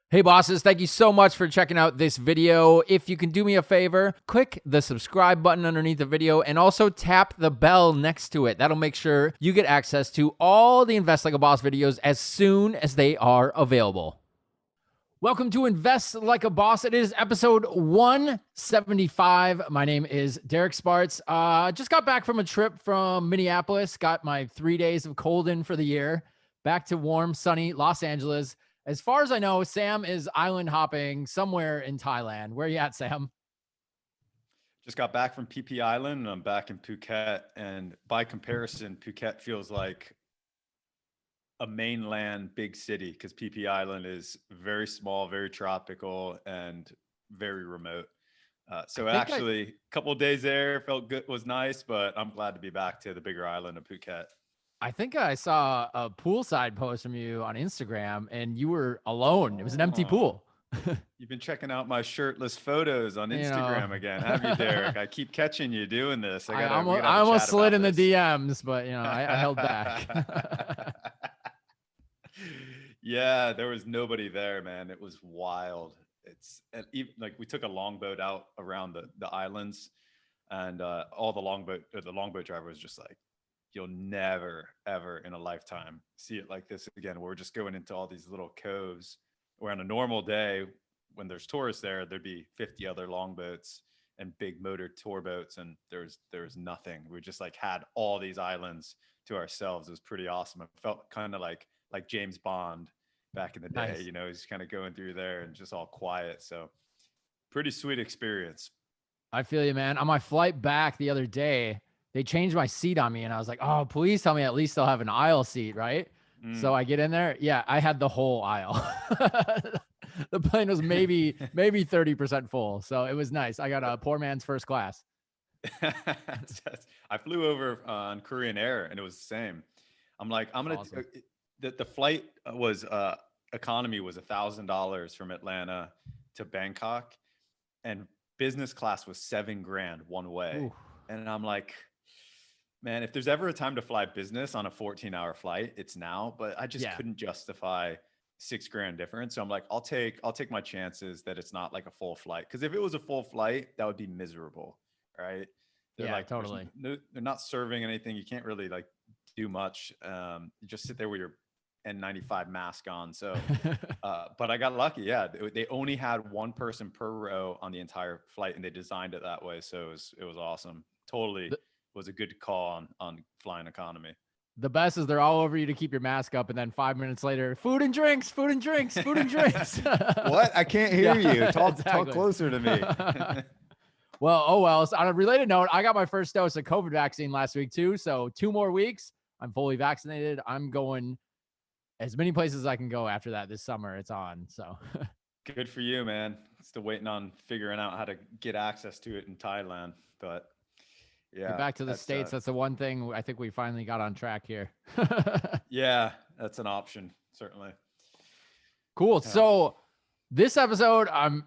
Hey bosses, thank you so much for checking out this video. If you can do me a favor, click the subscribe button underneath the video and also tap the bell next to it. That'll make sure you get access to all the Invest Like a Boss videos as soon as they are available. Welcome to Invest Like a Boss. It is episode 175. My name is Derek Sparts. Just got back from a trip from Minneapolis. Got my 3 days of cold in for the year. Back to warm, sunny Los Angeles. As far as I know, Sam is island hopping somewhere in Thailand. Where are you at, Sam? Just got back from PP Island and I'm back in Phuket. And by comparison, Phuket feels like a mainland big city because PP Island is very small, very tropical, and very remote. So actually, a couple of days there felt good, was nice, but I'm glad to be back to the bigger island of Phuket. I think I saw a poolside post from you on Instagram and you were alone. It was an empty pool. You've been checking out my shirtless photos on Instagram again, have you, Derek? I keep catching you doing this. I almost slid in the DMs, but I held back. Yeah, there was nobody there, man. It was wild. And even like we took a longboat out around the islands, and all the longboat driver was just like, you'll never, ever in a lifetime see it like this again. We're just going into all these little coves where on a normal day, when there's tourists there, there'd be 50 other longboats and big motor tour boats. And there's nothing. We just like had all these islands to ourselves. It was pretty awesome. It felt kind of like James Bond back in the day, Nice. He's kind of going through there and just all quiet. So pretty sweet experience. I feel you, man. On my flight back the other day, they changed my seat on me and I was like, oh, please tell me at least I'll have an aisle seat, right? So I get in there. Yeah, I had the whole aisle. The plane was maybe 30% full. So it was nice. I got a poor man's first class. I flew over on Korean Air and it was the same. I'm like, I'm going to, awesome. The flight was, economy was $1,000 from Atlanta to Bangkok, and business class was $7,000 one way. Ooh. And I'm like, man, if there's ever a time to fly business on a 14-hour flight, it's now. But I just couldn't justify $6,000 difference. So I'm like, I'll take my chances that it's not like a full flight. Because if it was a full flight, that would be miserable, right? They're like, totally. they're not serving anything. You can't really like do much. You just sit there with your N95 mask on. So, but I got lucky. Yeah, they only had one person per row on the entire flight, and they designed it that way. So it was awesome. Totally was a good call on flying economy. The best is they're all over you to keep your mask up, and then 5 minutes later, food and drinks. What? I can't hear you. Talk closer to me. Well. So on a related note, I got my first dose of COVID vaccine last week too. So 2 more weeks, I'm fully vaccinated. I'm going as many places as I can go after that this summer. It's on. So good for you, man. Still waiting on figuring out how to get access to it in Thailand, but yeah. Get back to the States. That's the one thing I think we finally got on track here. Yeah, that's an option. Certainly. Cool. Yeah. So this episode, I'm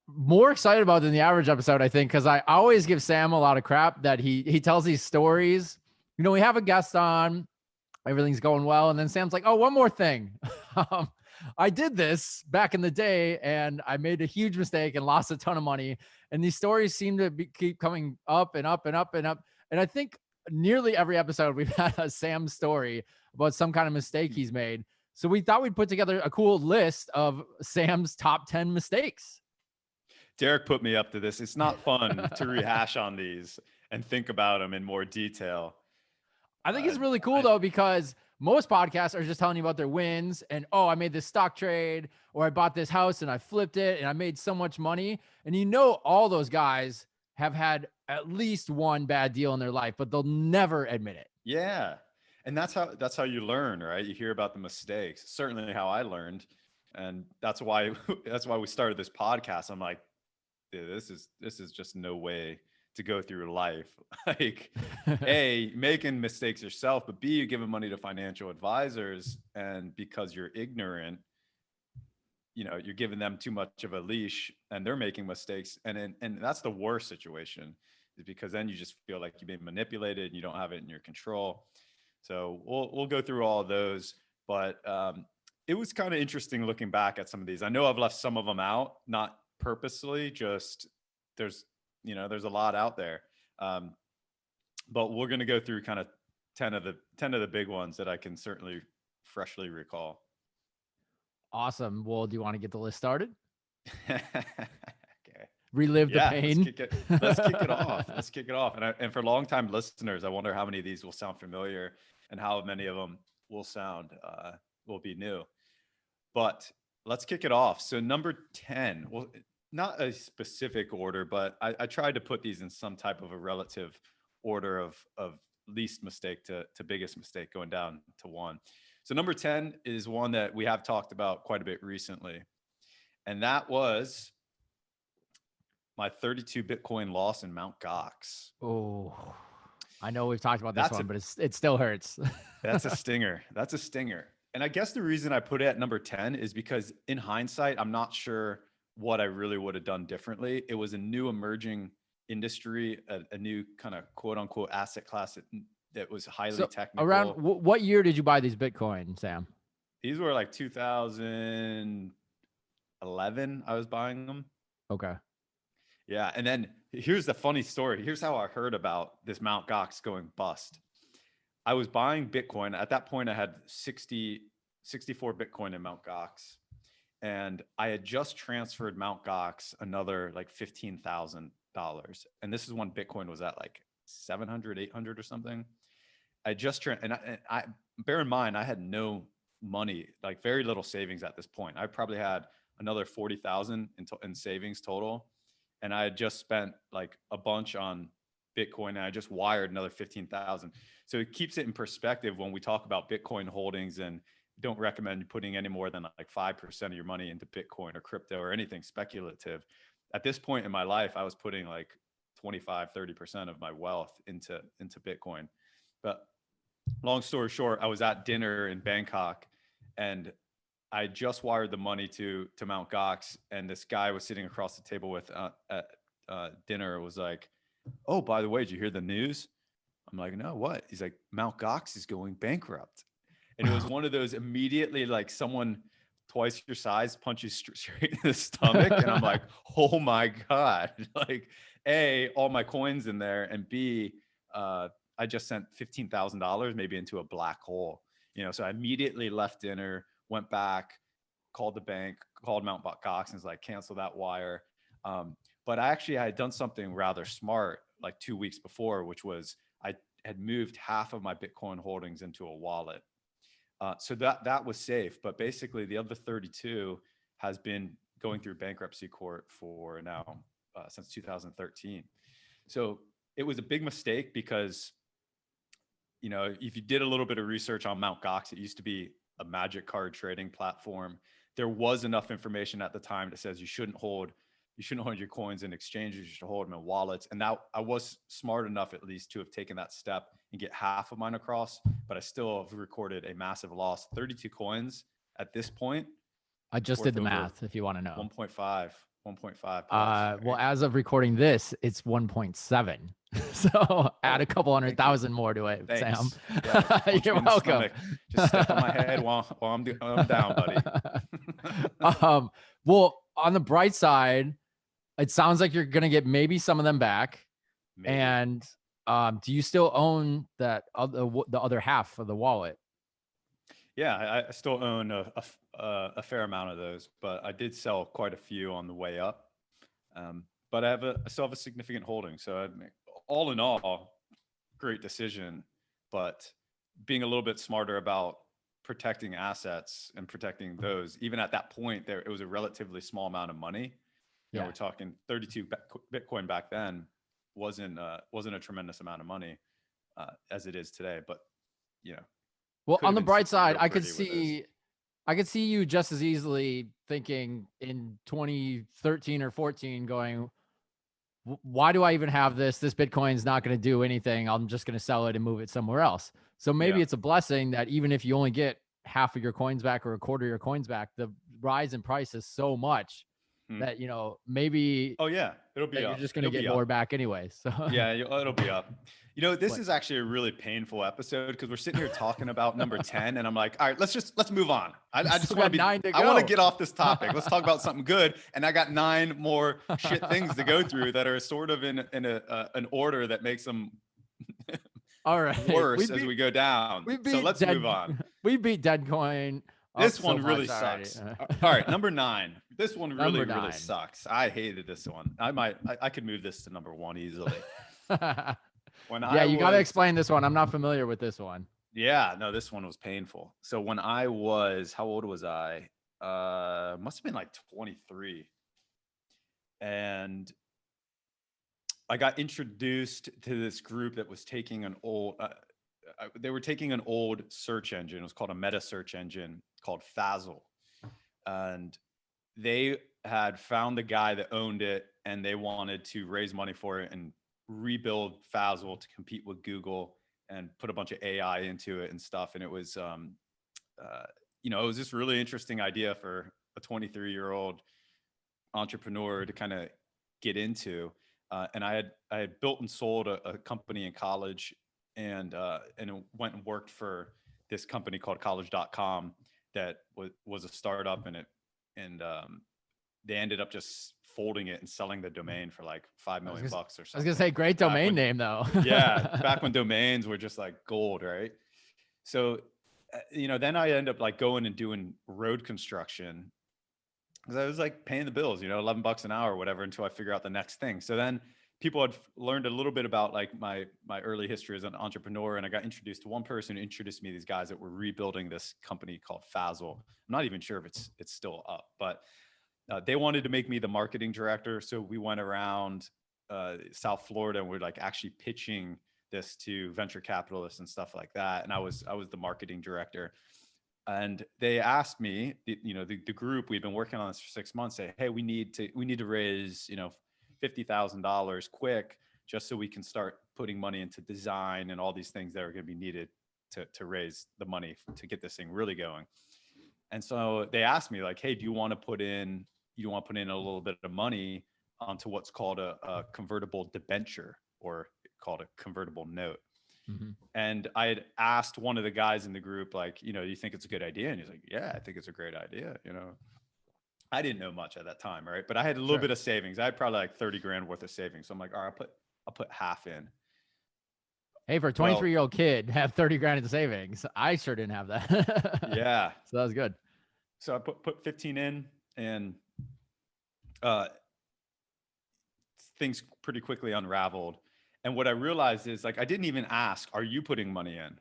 more excited about than the average episode, I think, because I always give Sam a lot of crap that he tells these stories. We have a guest on, everything's going well. And then Sam's like, oh, one more thing. I did this back in the day and I made a huge mistake and lost a ton of money. And these stories seem to keep coming up and up and up and up. And I think nearly every episode we've had a Sam story about some kind of mistake he's made. So we thought we'd put together a cool list of Sam's top 10 mistakes. Derek put me up to this. It's not fun to rehash on these and think about them in more detail. I think it's really cool though, because most podcasts are just telling you about their wins and, oh, I made this stock trade, or I bought this house and I flipped it and I made so much money. And all those guys have had at least one bad deal in their life, but they'll never admit it. Yeah. And that's how you learn, right? You hear about the mistakes. Certainly how I learned. And that's why we started this podcast. I'm like, this is just no way to go through life. Like, A, making mistakes yourself, but B, you're giving money to financial advisors, and because you're ignorant, you're giving them too much of a leash and they're making mistakes. And that's the worst situation, is because then you just feel like you've been manipulated and you don't have it in your control. So we'll go through all of those, but it was kind of interesting looking back at some of these. I know I've left some of them out, not purposely, just there's a lot out there. But we're going to go through kind of 10 of the big ones that I can certainly freshly recall. Awesome. Well, do you want to get the list started? Okay. Relive the pain. Let's kick it off. Let's kick it off. And for longtime listeners, I wonder how many of these will sound familiar and how many of them will be new. But let's kick it off. So number 10, well, not a specific order, but I tried to put these in some type of a relative order of least mistake to biggest mistake, going down to 1. So number 10 is one that we have talked about quite a bit recently. And that was my 32 Bitcoin loss in Mt. Gox. Oh, I know we've talked about this one, but it still hurts. That's a stinger. That's a stinger. And I guess the reason I put it at number 10 is because in hindsight, I'm not sure what I really would have done differently. It was a new emerging industry, a new kind of quote unquote asset class that was highly technical. Around what year did you buy these Bitcoin, Sam? These were like 2011. I was buying them. Okay. Yeah. And then here's the funny story. Here's how I heard about this Mt. Gox going bust. I was buying Bitcoin. At that point, I had 64 Bitcoin in Mt. Gox. And I had just transferred Mt. Gox another like $15,000. And this is when Bitcoin was at like 700, 800 or something. I just I bear in mind, I had no money, like very little savings at this point. I probably had another 40,000 in savings total. And I had just spent like a bunch on Bitcoin, and I just wired another 15,000. So it keeps it in perspective when we talk about Bitcoin holdings, and don't recommend putting any more than like 5% of your money into Bitcoin or crypto or anything speculative. At this point in my life, I was putting like 25, 30% of my wealth into Bitcoin. But long story short, I was at dinner in Bangkok, and I just wired the money to Mt. Gox, and this guy was sitting across the table with at dinner was like, "Oh, by the way, did you hear the news?" I'm like, "No, what?" He's like, "Mt. Gox is going bankrupt." And it was one of those immediately, like someone twice your size punches straight in the stomach. And I'm like, oh my God, like A, all my coins in there, and B, I just sent $15,000 maybe into a black hole, so I immediately left dinner, went back, called the bank, called Mt. Gox, and was like, cancel that wire. But I had done something rather smart like 2 weeks before, which was I had moved half of my Bitcoin holdings into a wallet. So that was safe, but basically the other 32 has been going through bankruptcy court for now since 2013. So it was a big mistake because, if you did a little bit of research on Mt. Gox, it used to be a magic card trading platform. There was enough information at the time that says you shouldn't hold your coins in exchanges, you should hold them in wallets. And now I was smart enough at least to have taken that step and get half of mine across, but I still have recorded a massive loss. 32 coins at this point. I just did the math if you want to know. 1.5. Well, as of recording this, it's 1.7. So add a couple 100,000 more to it, Thanks. Sam. Yeah, You're welcome. Just step on my head while I'm down, buddy. Well, on the bright side, it sounds like you're gonna get maybe some of them back. Maybe. And do you still own the other half of the wallet? Yeah, I still own a fair amount of those, but I did sell quite a few on the way up. But I still have a significant holding. So all in all, great decision, but being a little bit smarter about protecting assets and protecting those, even at that point, it was a relatively small amount of money. We're talking 32 Bitcoin back then wasn't a tremendous amount of money as it is today, but well, on the bright side, I could see you just as easily thinking in 2013 or 14 going, why do I even have this? This Bitcoin's not going to do anything. I'm just going to sell it and move it somewhere else. So maybe it's a blessing that even if you only get half of your coins back or a quarter of your coins back, the rise in price is so much that, maybe Oh yeah, it'll be that you're up. just going to It'll get be more up. back anyway. So Yeah, it'll be up. This What? is actually a really painful episode because we're sitting here talking about number 10, and I'm like, all right, let's move on. You I still just want got to be 9 to I want to go. get off this topic. Let's talk about something good. And I got 9 more shit things to go through that are sort of in an order that makes them All right. worse as we go down. So let's move on. We beat Deadcoin up This so one really much already. sucks. All right, number 9. This one Number really 9. sucks. I hated this one. I could move this to number 1 easily. When Yeah, you got to was- explain this one. I'm not familiar with this one. Yeah, no, this one was painful. So when I was, how old was I? Must have been like 23. And I got introduced to this group that was taking an old, they were taking an old search engine. It was called a meta search engine called Fazzle. And they had found the guy that owned it, and they wanted to raise money for it and rebuild Fazzle to compete with Google and put a bunch of AI into it and stuff. And it was, it was this really interesting idea for a 23-year-old entrepreneur to kind of get into. And I had built and sold a company in college, and went and worked for this company called college.com that was a startup, and they ended up just folding it and selling the domain for like $5 million or something. I was gonna say, great domain name though. Yeah, back when domains were just like gold, right? So, then I end up like going and doing road construction because I was like paying the bills, $11 an hour or whatever, until I figure out the next thing. So then people had learned a little bit about like my early history as an entrepreneur, and I got introduced to one person who introduced me to these guys that were rebuilding this company called Fazzle. I'm not even sure if it's still up, but they wanted to make me the marketing director. So we went around South Florida, and we're like actually pitching this to venture capitalists and stuff like that. And I was the marketing director. And they asked me, the group, we've been working on this for 6 months, say, hey, we need to raise, $50,000 quick, just so we can start putting money into design and all these things that are going to be needed to raise the money to get this thing really going. And so they asked me like, hey, do you want to put in a little bit of money onto what's called a convertible debenture, or called a convertible note. Mm-hmm. And I had asked one of the guys in the group, like, do you think it's a good idea? And he's like, yeah, I think it's a great idea. I didn't know much at that time, right? But I had a little bit of savings. I had probably like 30 grand worth of savings. So I'm like, all right, I'll put half in. Hey, for a 23-year-old kid, have 30 grand in savings. I sure didn't have that. Yeah. So that was good. So I put 15 in, and things pretty quickly unraveled. And what I realized is, like, I didn't even ask, are you putting money in?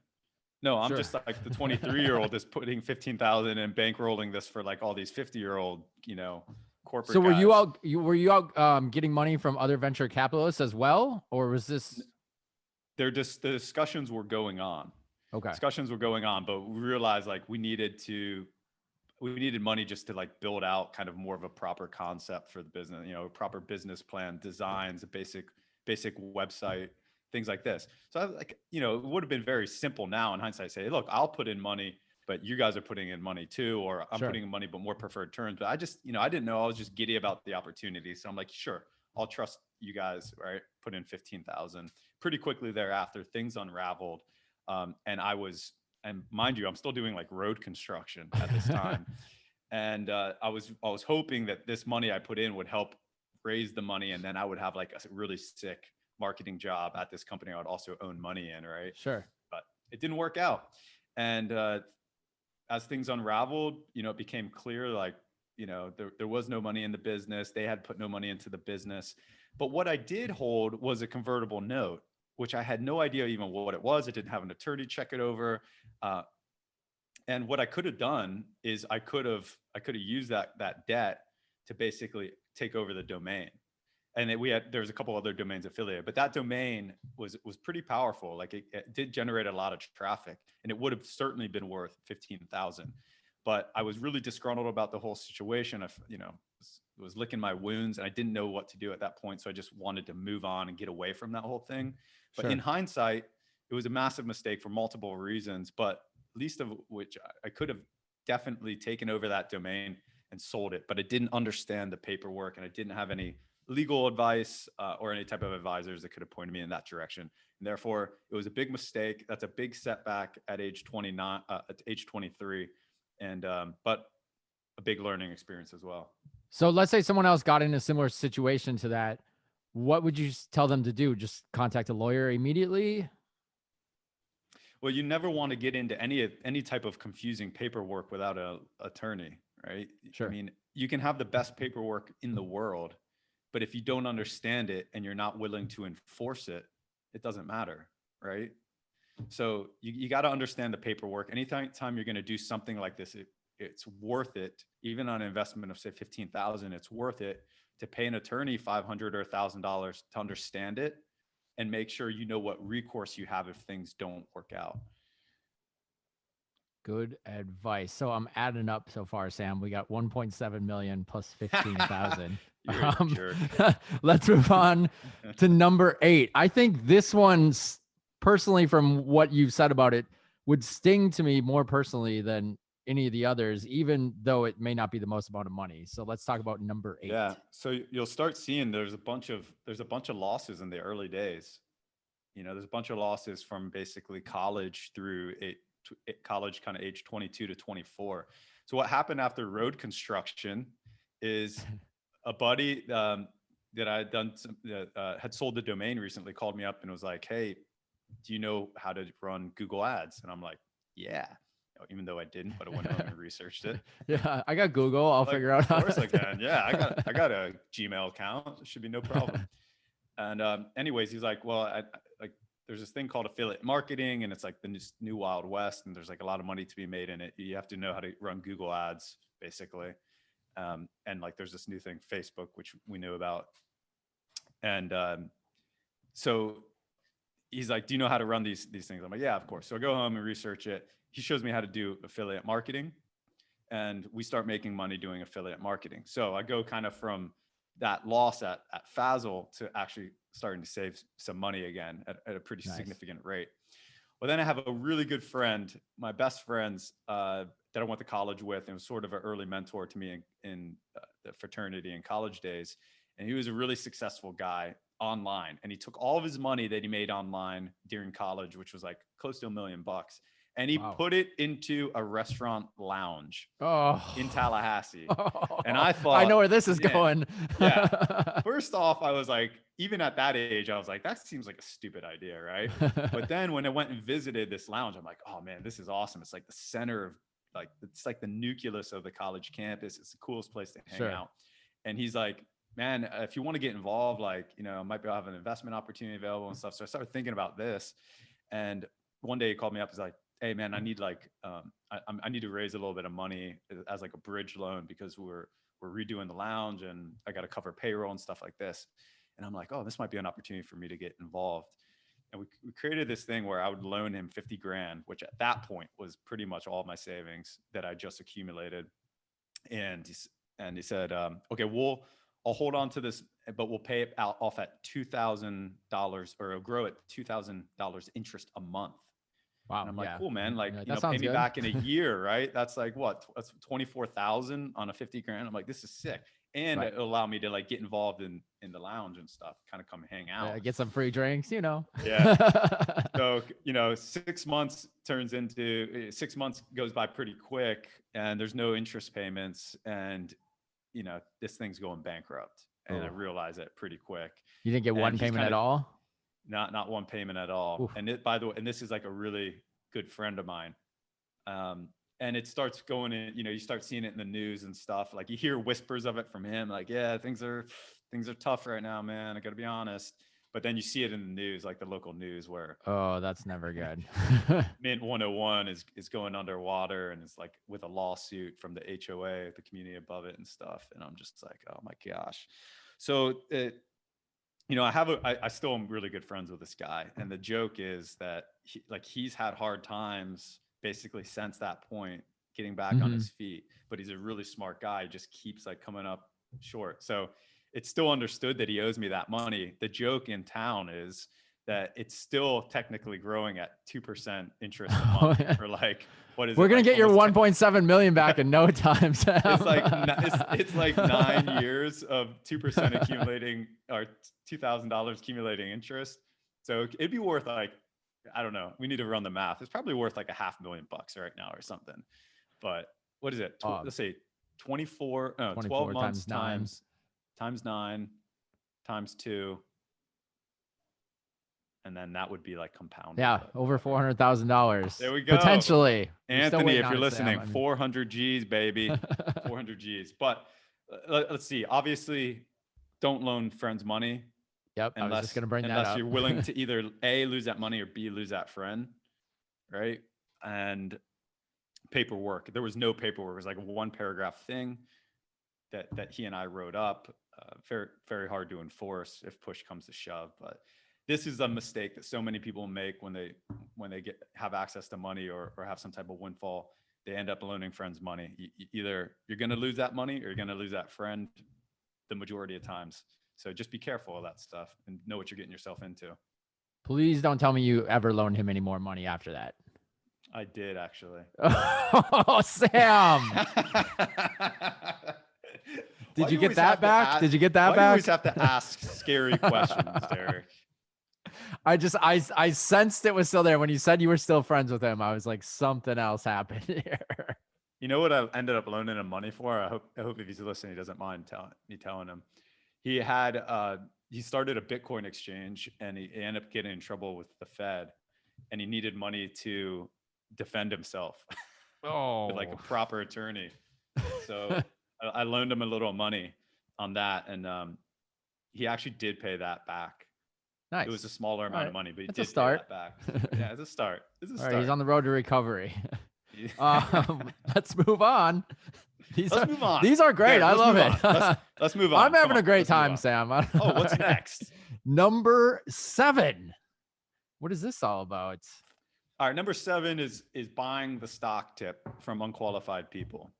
No, I'm just like the 23-year-old is putting 15,000 and bankrolling this for like all these 50-year-old, corporate. So were guys. you out getting money from other venture capitalists as well, or was this? The discussions were going on. Okay. Discussions were going on, but we realized like we needed money just to like build out kind of more of a proper concept for the business, a proper business plan, designs, a basic website, things like this. So I was like, it would have been very simple now in hindsight, say, look, I'll put in money, but you guys are putting in money too, or I'm putting in money, but more preferred terms. But I just, I didn't know. I was just giddy about the opportunity. So I'm like, sure, I'll trust you guys, right? Put in 15,000. Pretty quickly thereafter, things unraveled. And mind you, I'm still doing like road construction at this time. And I was hoping that this money I put in would help raise the money, and then I would have like a really sick marketing job at this company I would also own money in, right? Sure. But it didn't work out. And as things unraveled, it became clear like, there was no money in the business. They had put no money into the business. But what I did hold was a convertible note, which I had no idea even what it was. I didn't have an attorney check it over. And what I could have done is I could have used that debt to basically take over the domain. And there was a couple other domains affiliated, but that domain was pretty powerful. Like it did generate a lot of traffic, and it would have certainly been worth 15,000. But I was really disgruntled about the whole situation. I, was licking my wounds, and I didn't know what to do at that point. So I just wanted to move on and get away from that whole thing. But in hindsight, it was a massive mistake for multiple reasons, but least of which I could have definitely taken over that domain and sold it, but I didn't understand the paperwork and I didn't have any legal advice or any type of advisors that could have pointed me in that direction. And therefore, it was a big mistake. That's a big setback at age 29, at age 23, and but a big learning experience as well. So let's say someone else got in a similar situation to that. What would you tell them to do? Just contact a lawyer immediately? Well, you never want to get into any type of confusing paperwork without an attorney, right? Sure. I mean, you can have the best paperwork in the world, but if you don't understand it and you're not willing to enforce it, it doesn't matter, right? So you got to understand the paperwork. Anytime you're going to do something like this, it's worth it. Even on an investment of say 15,000, it's worth it to pay an attorney $500 or $1,000 to understand it and make sure you know what recourse you have if things don't work out. Good advice. So I'm adding up so far, Sam. We got 1.7 million plus 15,000. You're a jerk. Let's move on to number 8. I think this one's personally, from what you've said about it, would sting to me more personally than any of the others, even though it may not be the most amount of money. So let's talk about number 8. Yeah. So you'll start seeing there's a bunch of losses in the early days. You know, there's a bunch of losses from basically college through college kind of age 22 to 24. So what happened after road construction is a buddy that I had done had sold the domain recently called me up and was like, "Hey, do you know how to run Google Ads?" And I'm like, "Yeah." Even though I didn't, but I went home and researched it. Yeah, I got Google. I'll figure out. Of course I can. Yeah, I got a Gmail account. It should be no problem. And anyways, he's like, "Well, there's this thing called affiliate marketing, and it's like the new Wild West, and there's like a lot of money to be made in it. You have to know how to run Google Ads, basically. And like there's this new thing, Facebook, which we knew about. And so he's like, "Do you know how to run these things?" I'm like, "Yeah, of course." So I go home and research it. He shows me how to do affiliate marketing, and we start making money doing affiliate marketing. So I go kind of from that loss at Fazzle to actually starting to save some money again at a pretty significant rate. Well, then I have a really good friend, my best friends that I went to college with, and was sort of an early mentor to me in the fraternity and college days. And he was a really successful guy online. And he took all of his money that he made online during college, which was like close to $1 million. And he put it into a restaurant lounge in Tallahassee. And I thought, I know where this is going. Yeah. First off, I was like, even at that age, I was like, that seems like a stupid idea, right? But then when I went and visited this lounge, I'm like, oh man, this is awesome. It's like the center of it's like the nucleus of the college campus. It's the coolest place to hang out. And he's like, "Man, if you want to get involved, like, you know, I might be have an investment opportunity available and stuff." So I started thinking about this. And one day he called me up. He's like, "Hey man, I need like, I need to raise a little bit of money as like a bridge loan because we're redoing the lounge and I got to cover payroll and stuff like this." And I'm like, "Oh, this might be an opportunity for me to get involved." And we created this thing where I would loan him 50 grand, which at that point was pretty much all my savings that I just accumulated. And he said, "Okay, I'll hold on to this, but we'll pay it off at $2,000 or it'll grow at $2,000 interest a month." Wow. And I'm like, "Cool, man. Like, you know, pay me back in a year, right? That's like what? That's 24,000 on a 50 grand. I'm like, this is sick. And it'll allow me to like get involved in the lounge and stuff, kind of come hang out. Get some free drinks, you know." Yeah. So, you know, 6 months goes by pretty quick and there's no interest payments. And, you know, this thing's going bankrupt. And I realize it pretty quick. You didn't get one payment at all? Not one payment at all. Oof. And by the way, and this is like a really good friend of mine. And it starts going in, you know, you start seeing it in the news and stuff. Like you hear whispers of it from him, like, "Yeah, things are tough right now, man. I got to be honest." But then you see it in the news, like the local news, where that's never good. Mint 101 is going underwater, and it's like with a lawsuit from the HOA, the community above it, and stuff. And I'm just like, oh my gosh. So you know, I still am really good friends with this guy, and the joke is that he's had hard times basically since that point getting back on his feet, but he's a really smart guy. He just keeps like coming up short. So it's still understood that he owes me that money. The joke in town is that it's still technically growing at 2% interest a month for like, what is We're it? gonna Like get your almost 1.7 million back in no time, Sam. it's like 9 years of 2% accumulating, or $2,000 accumulating interest. So it'd be worth like, I don't know. We need to run the math. It's probably worth like $500,000 right now or something. But what is it? Let's say 24 12 months times 9 times 2. And then that would be like compounded. Yeah, over $400,000. There we go. Potentially. Anthony, if you're listening, 400 G's, baby. 400 G's. But let's see. Obviously, don't loan friends money. Yep, I was just going to bring that up. Unless you're willing to either A, lose that money, or B, lose that friend, right? And paperwork. There was no paperwork. It was like a 1-paragraph thing that he and I wrote up. Very, very hard to enforce if push comes to shove. But this is a mistake that so many people make when they have access to money or have some type of windfall. They end up loaning friends money. Either you're going to lose that money or you're going to lose that friend the majority of times. So just be careful of that stuff and know what you're getting yourself into. Please don't tell me you ever loaned him any more money after that. I did, actually. Oh, Sam. Did you get that back? Did you get that back? Why do you always have to ask scary questions, Derek? I sensed it was still there. When you said you were still friends with him, I was like, something else happened here. You know what I ended up loaning him money for? I hope if he's listening, he doesn't mind me telling him. He started a Bitcoin exchange, and he ended up getting in trouble with the Fed, and he needed money to defend himself. Oh, with like a proper attorney. So I loaned him a little money on that, and he actually did pay that back. Nice. It was a smaller amount of money, but he That's did pay that back. Yeah, it's a start. All right, he's on the road to recovery. Let's move on. Move on. These are great. I love it. Let's move on. I'm having a great time, Sam. Oh, what's next? Number 7. What is this all about? All right, number 7 is buying the stock tip from unqualified people.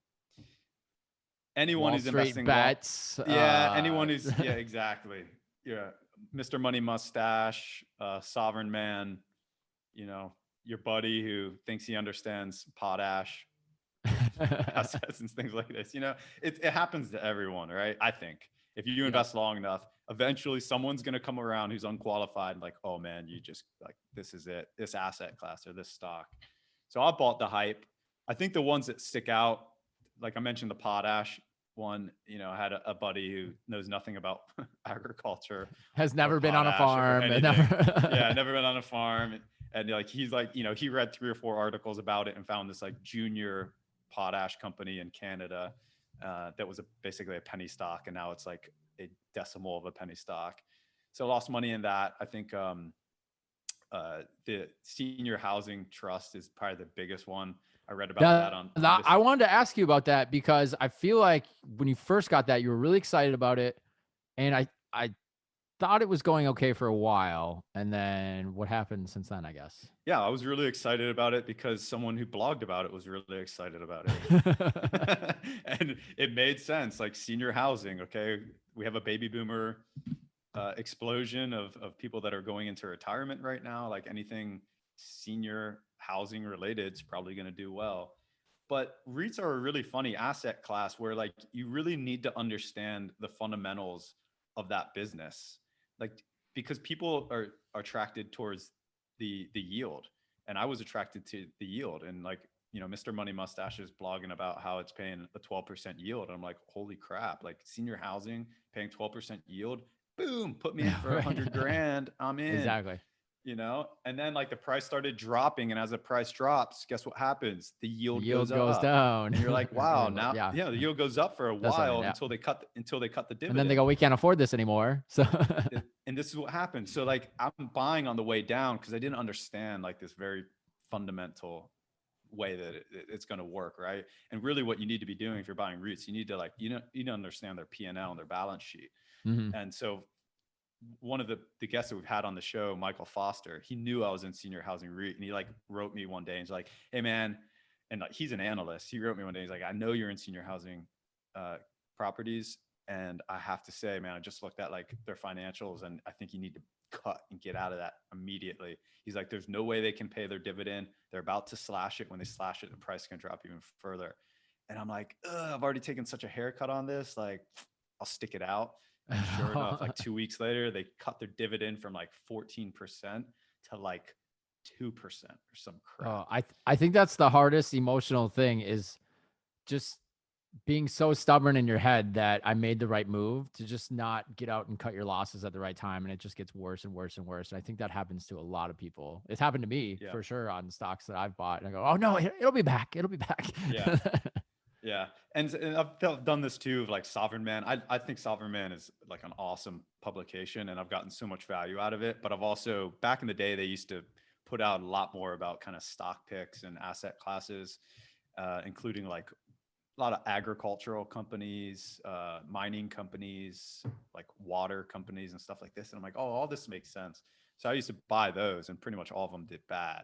Anyone who's investing bets. Anyone who's exactly. Yeah, Mr. Money Mustache, Sovereign Man, your buddy who thinks he understands potash, assets and things like this. It happens to everyone, right? I think if you invest long enough, eventually someone's going to come around who's unqualified and like, oh man, you just like, this is it, this asset class or this stock. So I bought the hype. I think the ones that stick out, like I mentioned, the potash one, I had a buddy who knows nothing about agriculture, has never been on a farm, never been on a farm. And like, he's like, he read 3 or 4 articles about it and found this like junior potash company in Canada that was basically a penny stock. And now it's like a decimal of a penny stock. So I lost money in that. I think the senior housing trust is probably the biggest one. I read about that I wanted to ask you about that because I feel like when you first got that, you were really excited about it. And I thought it was going okay for a while. And then what happened since then, I guess? Yeah, I was really excited about it because someone who blogged about it was really excited about it. And it made sense, like senior housing. Okay, we have a baby boomer explosion of people that are going into retirement right now. Like anything senior housing related is probably going to do well. But REITs are a really funny asset class where like you really need to understand the fundamentals of that business, like because people are attracted towards the yield, and I was attracted to the yield. And like, Mr. Money Mustache is blogging about how it's paying a 12% yield. I'm like, holy crap, like senior housing paying 12% yield, boom, put me in for 100 grand, I'm in. Exactly. And then like the price started dropping, and as the price drops, guess what happens? The yield goes up. down. And you're like, wow, now the yield goes up for a while until they cut the dividend. And then they go, we can't afford this anymore. So and this is what happened. So like I'm buying on the way down because I didn't understand like this very fundamental way that it's going to work, right? And really what you need to be doing if you're buying REITs, you need to like, you need to understand their P&L and their balance sheet. Mm-hmm. And so one of the guests that we've had on the show, Michael Foster, he knew I was in senior housing REIT, and he like wrote me one day and he's like, hey man, and like, he's an analyst. He wrote me one day. He's like, I know you're in senior housing properties, and I have to say, man, I just looked at like their financials, and I think you need to cut and get out of that immediately. He's like, there's no way they can pay their dividend. They're about to slash it. When they slash it, the price can drop even further. And I'm like, I've already taken such a haircut on this. Like, I'll stick it out. And sure enough, like 2 weeks later, they cut their dividend from like 14% to like 2% or some crap. I think that's the hardest emotional thing, is just being so stubborn in your head that I made the right move, to just not get out and cut your losses at the right time. And it just gets worse and worse and worse. And I think that happens to a lot of people. It's happened to me for sure on stocks that I've bought. And I go, oh no, it'll be back. It'll be back. Yeah. Yeah. And I've done this too, of like Sovereign Man. I think Sovereign Man is like an awesome publication, and I've gotten so much value out of it. But I've also, back in the day, they used to put out a lot more about kind of stock picks and asset classes, including like a lot of agricultural companies, mining companies, like water companies and stuff like this. And I'm like, oh, all this makes sense. So I used to buy those, and pretty much all of them did bad.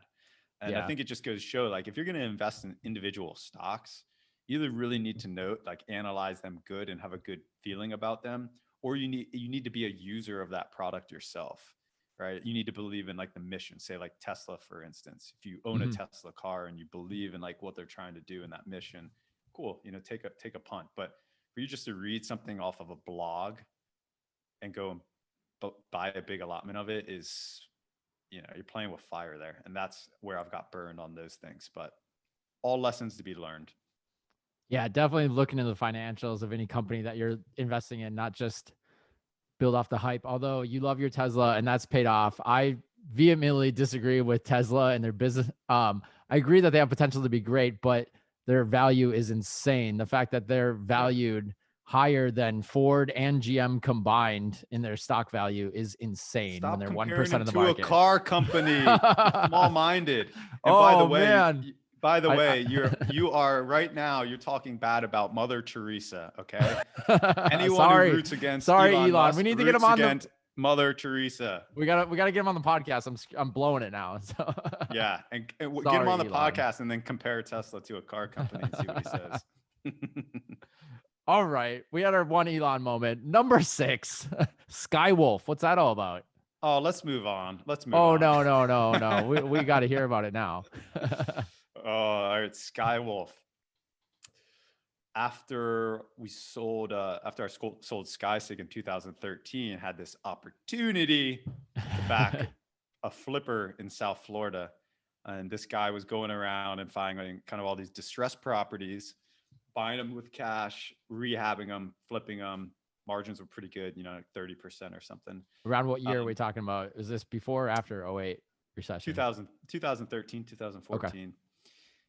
And I think it just goes to show, like, if you're going to invest in individual stocks, you either really need to know, like, analyze them good and have a good feeling about them, or you need to be a user of that product yourself, right? You need to believe in like the mission. Say like Tesla, for instance. If you own a Tesla car and you believe in like what they're trying to do in that mission, cool, take a punt. But for you just to read something off of a blog and go and buy a big allotment of it is, you're playing with fire there. And that's where I've got burned on those things. But all lessons to be learned. Yeah, definitely looking into the financials of any company that you're investing in, not just build off the hype. Although you love your Tesla and that's paid off. I vehemently disagree with Tesla and their business. I agree that they have potential to be great, but their value is insane. The fact that they're valued higher than Ford and GM combined in their stock value is insane. Stop when they're 1% of the to market. A car company, small-minded. And by the way, man. you are right now, you're talking bad about Mother Teresa, okay? Anyone who roots against Elon Musk, we need to get him on Mother Teresa. We gotta get him on the podcast. I'm blowing it now. So. Yeah, and get him on the podcast and then compare Tesla to a car company and see what he says. All right, we had our one Elon moment. Number 6, Skywolf. What's that all about? Oh, let's move on. Oh, no. we got to hear about it now. Oh, all right, Skywolf. After I sold SkySig in 2013, had this opportunity to back a flipper in South Florida. And this guy was going around and finding kind of all these distressed properties, buying them with cash, rehabbing them, flipping them. Margins were pretty good, like 30% or something. Around what year are we talking about? Is this before or after 08 recession? 2013, 2014. Okay.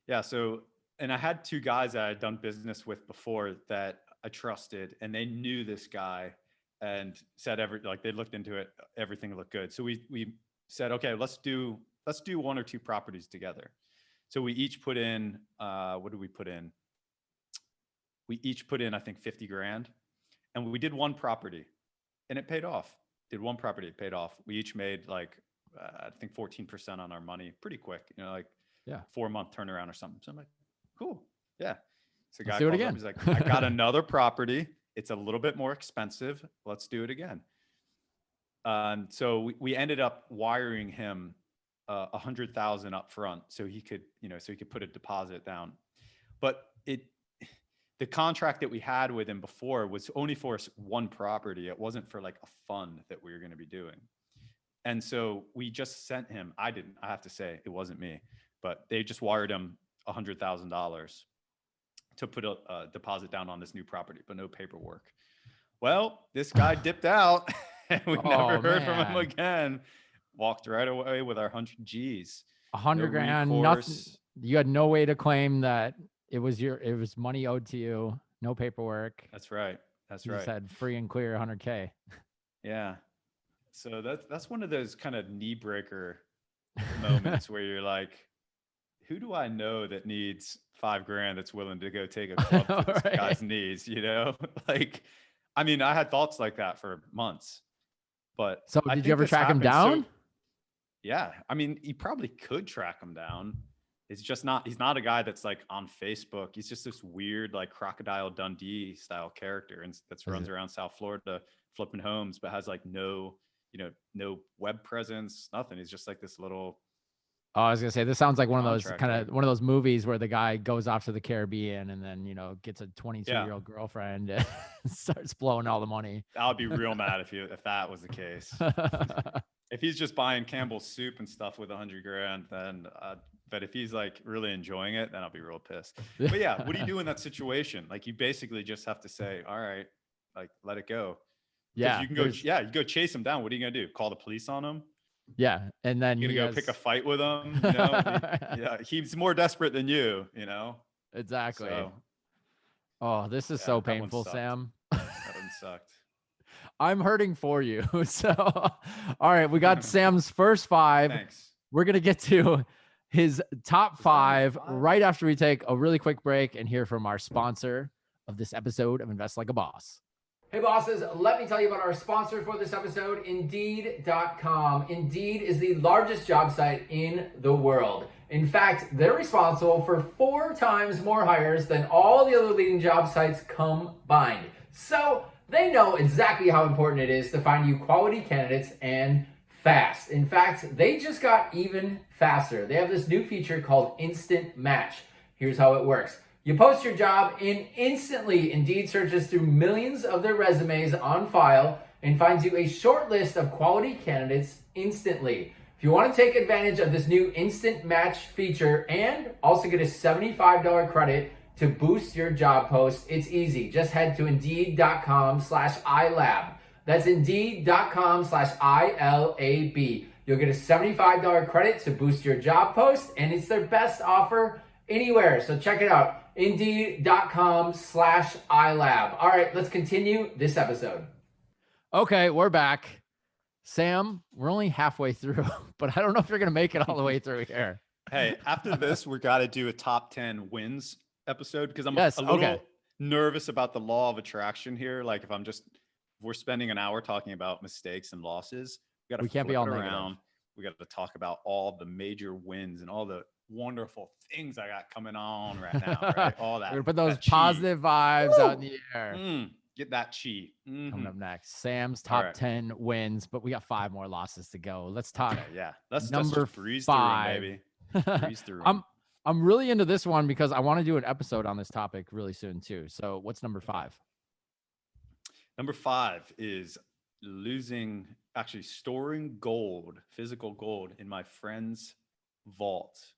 Yeah. So, and I had 2 guys that I had done business with before that I trusted, and they knew this guy and said they looked into it. Everything looked good. So we said, okay, let's do 1 or 2 properties together. So we each put in, what did we put in? We each put in, I think, 50 grand, and we did 1 property and it paid off. Did 1 property, it paid off. We each made like, I think 14% on our money pretty quick, 4-month turnaround or something. So I'm like, cool. Yeah. So guy calls up, he's like, I got another property. It's a little bit more expensive. Let's do it again. So we ended up wiring him 100,000 up front so he could put a deposit down. But the contract that we had with him before was only for 1 property. It wasn't for like a fund that we were going to be doing. And so we just sent him, I have to say, it wasn't me, but they just wired him $100,000 to put a deposit down on this new property, but no paperwork. Well, this guy dipped out and we never heard from him again. Walked right away with our 100 G's. 100 grand, nothing. You had no way to claim that it was money owed to you. No paperwork. That's right. You said free and clear 100K. Yeah. So that's one of those kind of knee breaker moments where you're like, who do I know that needs 5 grand that's willing to go take a club to this guy's knees? Like, I mean, I had thoughts like that for months, but so did you ever track him down? Yeah. I mean, he probably could track him down. It's just he's not a guy that's like on Facebook. He's just this weird, like Crocodile Dundee style character and that runs around South Florida flipping homes, but has like no, no web presence, nothing. He's just like this little Oh, I was gonna say this sounds like one of those contractor. one of those movies where the guy goes off to the Caribbean and then gets a 22-year-old Yeah, girlfriend and starts blowing all the money. I would be real mad if that was the case. If he's just buying Campbell's soup and stuff with 100 grand, then but if he's like really enjoying it, then I'll be real pissed. But yeah, what do you do in that situation? Like you basically just have to say, all right, like let it go. Yeah, You can go, you go chase him down. What are you gonna do? Call the police on him? yeah, and then You're gonna go pick a fight with him, yeah, he's more desperate than you, Exactly. So, oh, this is so painful, Sam. That one sucked. I'm hurting for you. So, all right, we got Sam's first 5. Thanks. We're gonna get to his top 5 right after we take a really quick break and hear from our sponsor of this episode of Invest Like a Boss. Hey bosses, let me tell you about our sponsor for this episode, Indeed.com. Indeed is the largest job site in the world. In fact, they're responsible for 4 times more hires than all the other leading job sites combined. So they know exactly how important it is to find you quality candidates and fast. In fact, they just got even faster. They have this new feature called Instant Match. Here's how it works. You post your job and instantly Indeed searches through millions of their resumes on file and finds you a short list of quality candidates instantly. If you want to take advantage of this new Instant Match feature and also get a $75 credit to boost your job post, it's easy. Just head to Indeed.com/iLab. That's Indeed.com/ILAB. You'll get a $75 credit to boost your job post, and it's their best offer anywhere. So check it out. Indeed.com/iLab. All right, let's continue this episode. Okay, we're back. Sam, we're only halfway through, but I don't know if you're going to make it all the way through here. Hey, after this, we got to do a top 10 wins episode because I'm a little nervous about the law of attraction here. Like if we're spending an hour talking about mistakes and losses, we can't be all around. We got to talk about all the major wins and all the wonderful things I got coming on right now, right? All that. We're gonna put those positive vibes out in the air. Get that chi. Coming up next, Sam's top 10 wins, but we got 5 more losses to go. Let's talk. Yeah, let's number just breeze 5. through them, baby. Breeze through them. I'm really into this one because I want to do an episode on this topic really soon too. So what's number 5? Number 5 is storing gold, physical gold in my friend's vault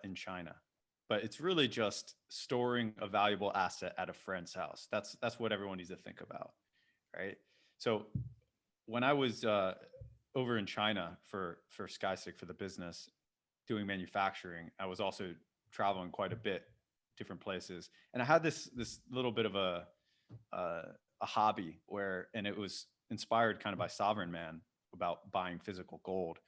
in China. But it's really just storing a valuable asset at a friend's house. That's what everyone needs to think about, right? So when I was over in China for SkySig for the business, doing manufacturing, I was also traveling quite a bit, different places, and I had this little bit of a hobby and it was inspired kind of by Sovereign Man about buying physical gold.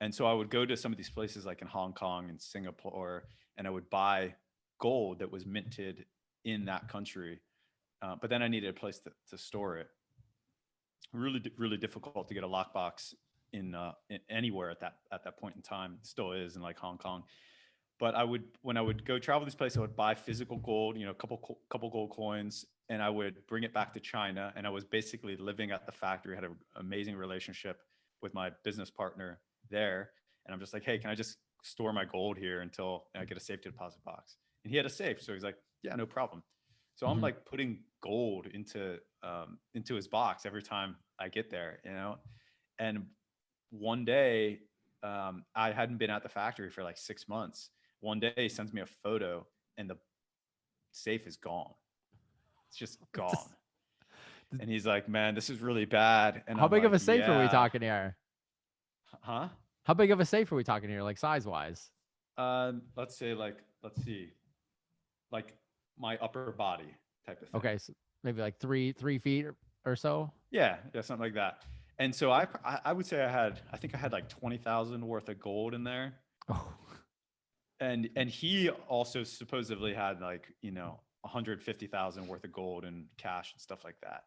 And so I would go to some of these places like in Hong Kong and Singapore, and I would buy gold that was minted in that country. But then I needed a place to store it. Really, really difficult to get a lockbox in anywhere at that point in time. It still is in like Hong Kong. But when I would go travel this place, I would buy physical gold, a couple gold coins, and I would bring it back to China. And I was basically living at the factory. I had an amazing relationship with my business partner there. And I'm just like, hey, can I just store my gold here until I get a safety deposit box? And he had a safe. So he's like, yeah, no problem. So I'm like putting gold into his box every time I get there, And one day, I hadn't been at the factory for like 6 months. One day he sends me a photo and the safe is gone. It's just gone. And he's like, man, this is really bad. And how big of a safe are we talking here? Huh? How big of a safe are we talking here, like size wise? Let's say let's see, like my upper body type of thing. Okay, so maybe like three feet or so. Yeah, something like that. And so I would say I think I had like 20,000 worth of gold in there. Oh. And he also supposedly had like 150,000 worth of gold and cash and stuff like that.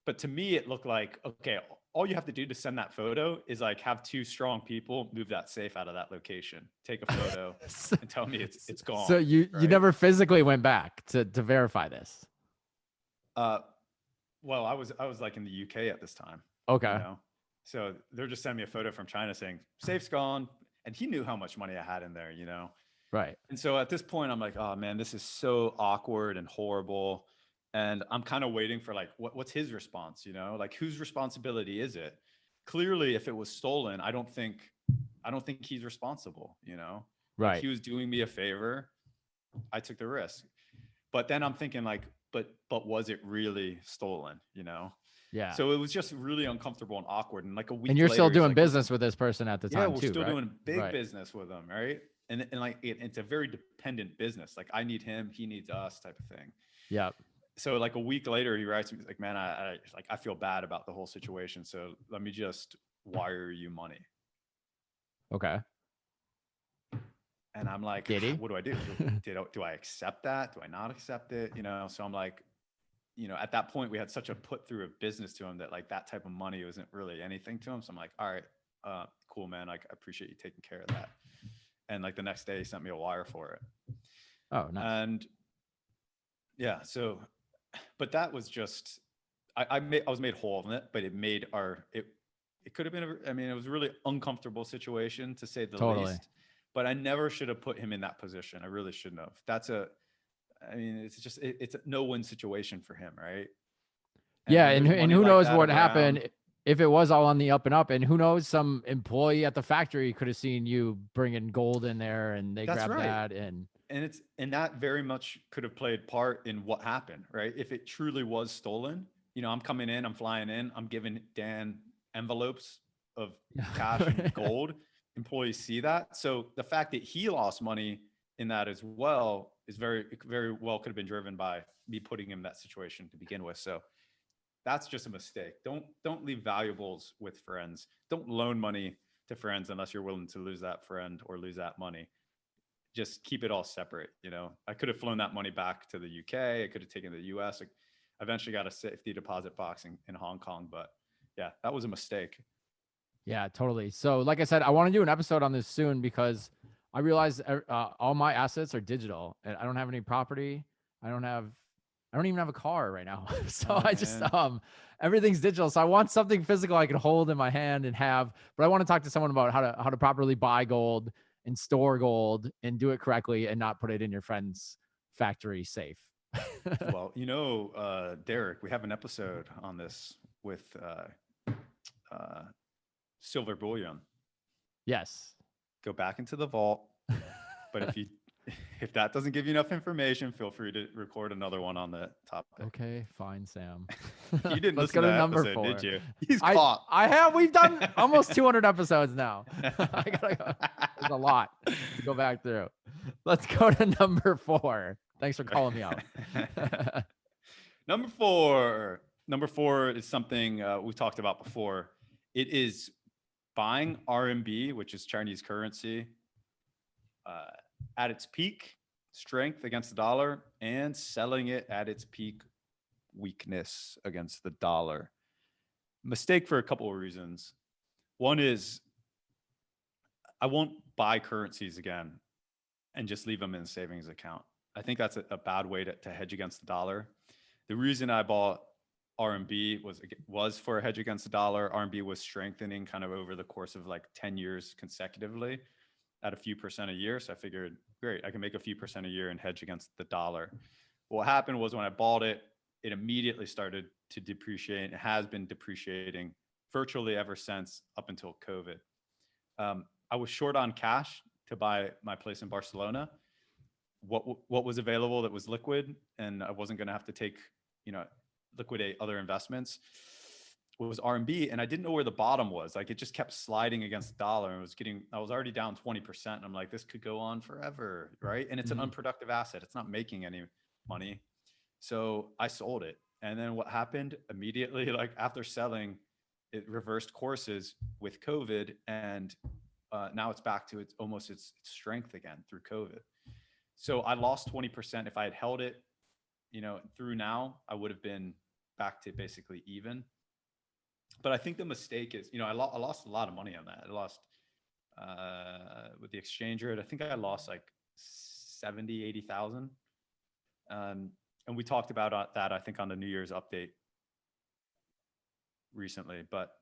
But to me, it looked like, okay, all you have to do to send that photo is like have 2 strong people move that safe out of that location, take a photo and tell me it's gone. So you never physically went back to verify this? Well, I was like in the UK at this time. Okay. So they're just sending me a photo from China saying, safe's gone. And he knew how much money I had in there, you know? Right. And so at this point, I'm like, oh man, this is so awkward and horrible. And I'm kind of waiting for like, what's his response, you know? Like, whose responsibility is it? Clearly, if it was stolen, I don't think he's responsible, you know? Like, Right. he was doing me a favor. I took the risk. But then I'm thinking like, but was it really stolen, you know? Yeah. So it was just really uncomfortable and awkward. And like a week And you're later, still he's doing like, business listen, with this person at the yeah, time we're too, still right? doing big Right. business with them, right? And like it's a very dependent business. Like I need him, he needs us, type of thing. Yeah. So like a week later, he writes me like, man, I feel bad about the whole situation. So let me just wire you money. Okay. And I'm like, Did he? what do I do? Do I accept that? Do I not accept it? You know, so I'm like, you know, at that point we had such a put through of business to him that like that type of money wasn't really anything to him. So I'm like, all right, cool, man. Like I appreciate you taking care of that. And like the next day he sent me a wire for it. Oh, nice. And yeah, so, but that was just, I was made whole in it, but it made it could have been, I mean, it was a really uncomfortable situation to say the Totally. least, but I never should have put him in that position. I really shouldn't have. I mean, it's just, it's a no-win situation for him, right? Yeah, when and there's money who like knows that what around, happened if it was all on the up and up, and who knows, some employee at the factory could have seen you bringing gold in there, and they That's grabbed right. that, and that very much could have played part in what happened, right? If it truly was stolen, you know, I'm coming in, I'm flying in, I'm giving Dan envelopes of cash and gold. Employees see that. So the fact that he lost money in that as well is very well could have been driven by me putting him in that situation to begin with. So that's just a mistake. Don't leave valuables with friends. Don't loan money to friends unless you're willing to lose that friend or lose that money. Just keep it all separate. You know, I could have flown that money back to the UK. I could have taken it to the US. I eventually got a safety deposit box in Hong Kong, but yeah, that was a mistake. Yeah, totally. So like I said, I want to do an episode on this soon because I realized all my assets are digital, and I don't have any property. I don't even have a car right now. So Oh, I just man. everything's digital. So I want something physical I can hold in my hand and have, but I want to talk to someone about how to properly buy gold and store gold and do it correctly and not put it in your friend's factory safe. Well, you know, Derek, we have an episode on this with silver bullion. Yes. Go back into the vault. But if that doesn't give you enough information, feel free to record another one on the topic. Okay, fine, Sam. You didn't Let's listen go to to that number episode, 4. did you? He's caught. I have. We've done almost 200 episodes now. I gotta go. There's a lot to go back through. Let's go to number 4. Thanks for calling me out. Number 4. Number 4 is something we've talked about before. It is buying RMB, which is Chinese currency, at its peak strength against the dollar, and selling it at its peak weakness against the dollar. Mistake for a couple of reasons. One is I won't buy currencies again and just leave them in a savings account. I think that's a bad way to hedge against the dollar. The reason I bought RMB was for a hedge against the dollar. RMB was strengthening kind of over the course of like 10 years consecutively at a few percent a year. So I figured, great, I can make a few percent a year and hedge against the dollar. What happened was when I bought it, it immediately started to depreciate. It has been depreciating virtually ever since up until COVID. I was short on cash to buy my place in Barcelona. What was available that was liquid, and I wasn't going to have to take, liquidate other investments, was RMB. And I didn't know where the bottom was. Like it just kept sliding against the dollar, and I was already down 20%. And I'm like, this could go on forever. Right. And it's an unproductive asset. It's not making any money. So I sold it. And then what happened immediately, like after selling, it reversed courses with COVID. And now it's back to its strength again through COVID. So I lost 20%. If I had held it, through now, I would have been back to basically even. But I think the mistake is, I lost a lot of money on that. I lost with the exchange rate. I think I lost like 70, 80,000. And we talked about that, I think, on the New Year's update recently. But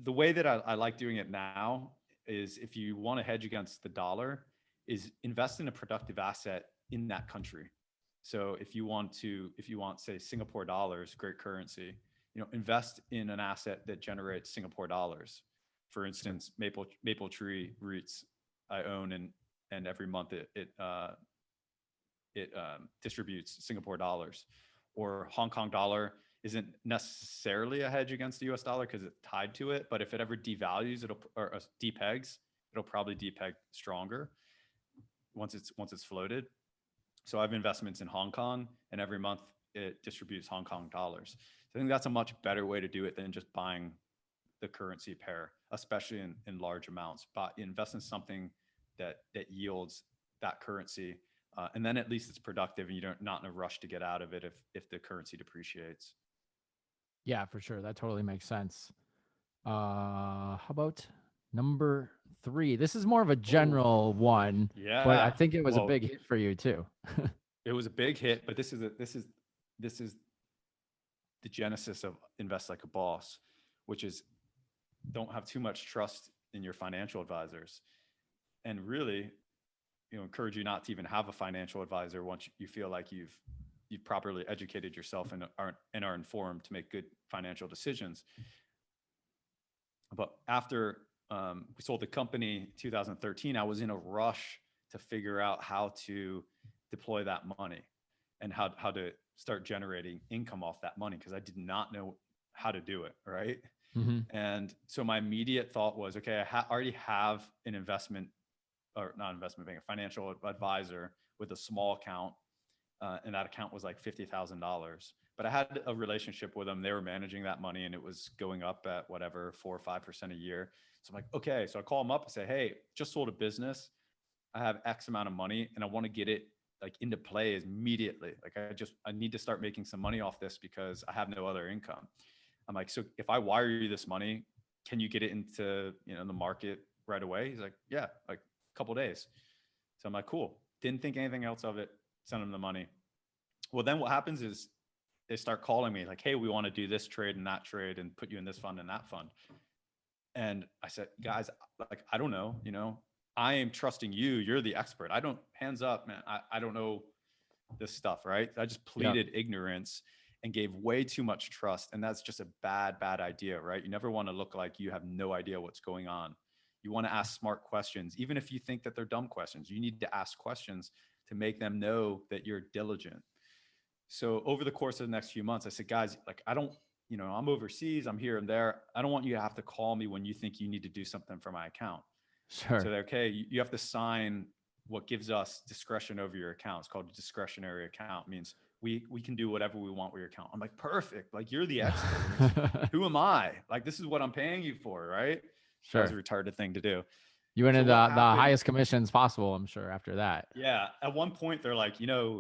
the way that I like doing it now is, if you want to hedge against the dollar, is invest in a productive asset in that country. So if you want, say, Singapore dollars, great currency, invest in an asset that generates Singapore dollars. For instance, Maple Tree Reits I own, and every month it distributes Singapore dollars. Or Hong Kong dollar isn't necessarily a hedge against the US dollar because it's tied to it, but if it ever devalues, or depegs, it'll probably depeg stronger once it's floated. So I have investments in Hong Kong, and every month it distributes Hong Kong dollars. So I think that's a much better way to do it than just buying the currency pair, especially in large amounts. But invest in something that yields that currency, and then at least it's productive, and you're not in a rush to get out of it if the currency depreciates. Yeah, for sure. That totally makes sense. How about number 3? This is more of a general one, Yeah, but I think it was a big hit for you too. It was a big hit, but this is the genesis of Invest Like a Boss, which is, don't have too much trust in your financial advisors, and really, encourage you not to even have a financial advisor once you feel like you've properly educated yourself and are informed to make good financial decisions. But after we sold the company in 2013, I was in a rush to figure out how to deploy that money and how to start generating income off that money, because I did not know how to do it, right? Mm-hmm. And so my immediate thought was, okay, I already have an investment, or not investment bank, a financial advisor with a small account, and that account was like $50,000. But I had a relationship with them. They were managing that money, and it was going up at whatever 4 or 5% a year. So I'm like, okay. So I call them up and say, hey, just sold a business. I have X amount of money, and I want to get it like into play immediately. Like I need to start making some money off this because I have no other income. I'm like, so if I wire you this money, can you get it into the market right away? He's like, yeah, like a couple of days. So I'm like, cool. Didn't think anything else of it. Send him the money. Well, then what happens is they start calling me like, hey, we want to do this trade and that trade and put you in this fund and that fund. And I said, guys, like, I don't know, I am trusting you. You're the expert. Hands up, man. I don't know this stuff, right? I just pleaded ignorance and gave way too much trust. And that's just a bad idea, right? You never want to look like you have no idea what's going on. You want to ask smart questions. Even if you think that they're dumb questions, you need to ask questions to make them know that you're diligent. So over the course of the next few months, I said, guys, like, I'm overseas, I'm here and there. I don't want you to have to call me when you think you need to do something for my account. Sure. So they're, okay, you have to sign what gives us discretion over your account. It's called a discretionary account. It means we can do whatever we want with your account. I'm like, perfect. Like, you're the expert. Who am I? Like, this is what I'm paying you for, right? Sure. That was a retarded thing to do. You went into the highest commissions possible, I'm sure, after that. Yeah. At one point, they're like, you're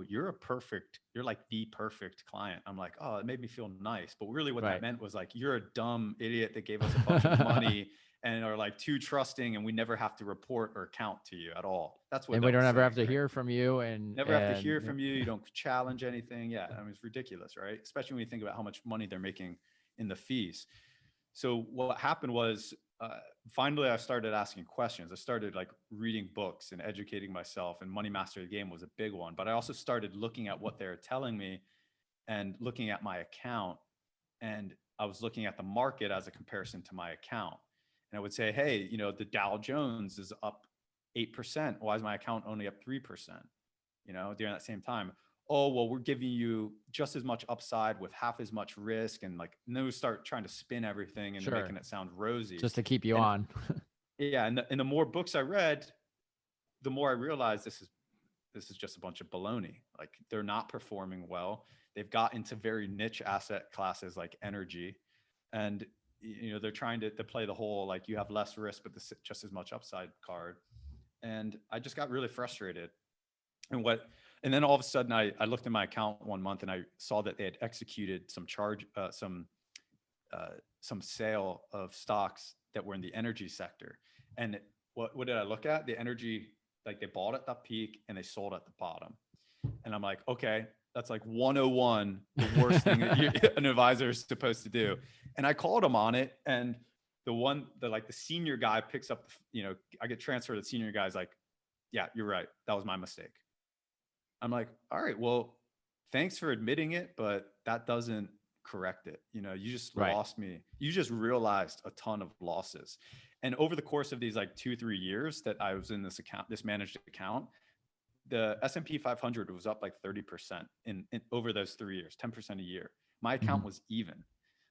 like the perfect client. I'm like, oh, it made me feel nice. But really what that meant was like, you're a dumb idiot that gave us a bunch of money and are like too trusting, and we never have to report or account to you at all. That's what. And we don't ever have to hear from you, and never have to hear from you. You don't challenge anything. Yeah. I mean, it's ridiculous, right? Especially when you think about how much money they're making in the fees. So what happened was, finally, I started asking questions. I started like reading books and educating myself, and Money Master the Game was a big one. But I also started looking at what they're telling me and looking at my account. And I was looking at the market as a comparison to my account. And I would say, hey, the Dow Jones is up 8%. Why is my account only up 3%? During that same time. Oh, well, we're giving you just as much upside with half as much risk. And then we start trying to spin everything and making it sound rosy. Just to keep you on. Yeah. And the more books I read, the more I realized this is just a bunch of baloney. Like, they're not performing well. They've got into very niche asset classes like energy. And, they're trying to play the whole, like, you have less risk, but just as much upside card. And I just got really frustrated. And then all of a sudden I looked at my account one month and I saw that they had executed some sale of stocks that were in the energy sector. And what did I look at? The energy, like, they bought at the peak and they sold at the bottom. And I'm like, okay, That's like 101, the worst thing that an advisor is supposed to do. And I called him on it. And the senior guy picks up, I get transferred to the senior guy's like, yeah, you're right. That was my mistake. I'm like, all right, well, thanks for admitting it, but that doesn't correct it. You just lost me. You just realized a ton of losses. And over the course of these like 2-3 years that I was in this managed account, the S&P 500 was up like 30% in over those 3 years, 10% a year. My account was even.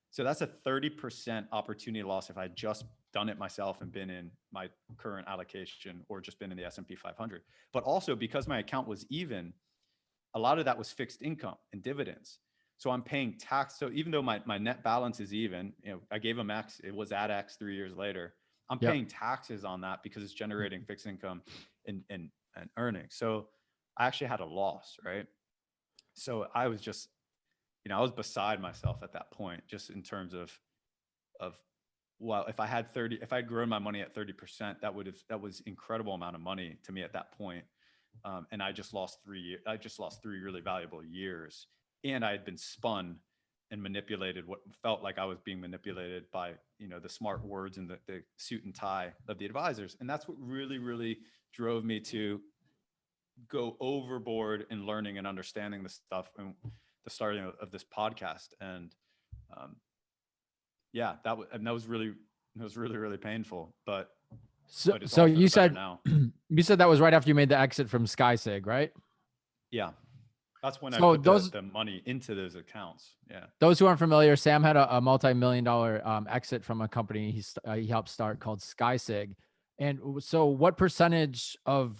So that's a 30% opportunity loss if I had just done it myself and been in my current allocation or just been in the S&P 500. But also because my account was even, a lot of that was fixed income and dividends. So I'm paying tax. So even though my net balance is even, I gave them X, it was at X 3 years later. I'm paying taxes on that because it's generating fixed income and earnings. So I actually had a loss, right? So I was just, I was beside myself at that point, just in terms of, well, if I had grown my money at 30%, that was incredible amount of money to me at that point. And I just lost 3 years. I just lost 3 really valuable years. And I had been spun and manipulated, what felt like I was being manipulated by, the smart words and the suit and tie of the advisors. And that's what really, really drove me to go overboard in learning and understanding this stuff and the starting of this podcast. And that was really, really painful, but so you said now. You said that was right after you made the exit from SkySig, right? Yeah. That's when I put the money into those accounts. Yeah. Those who aren't familiar, Sam had a multi-million-dollar exit from a company he helped start called SkySig. And so what percentage of,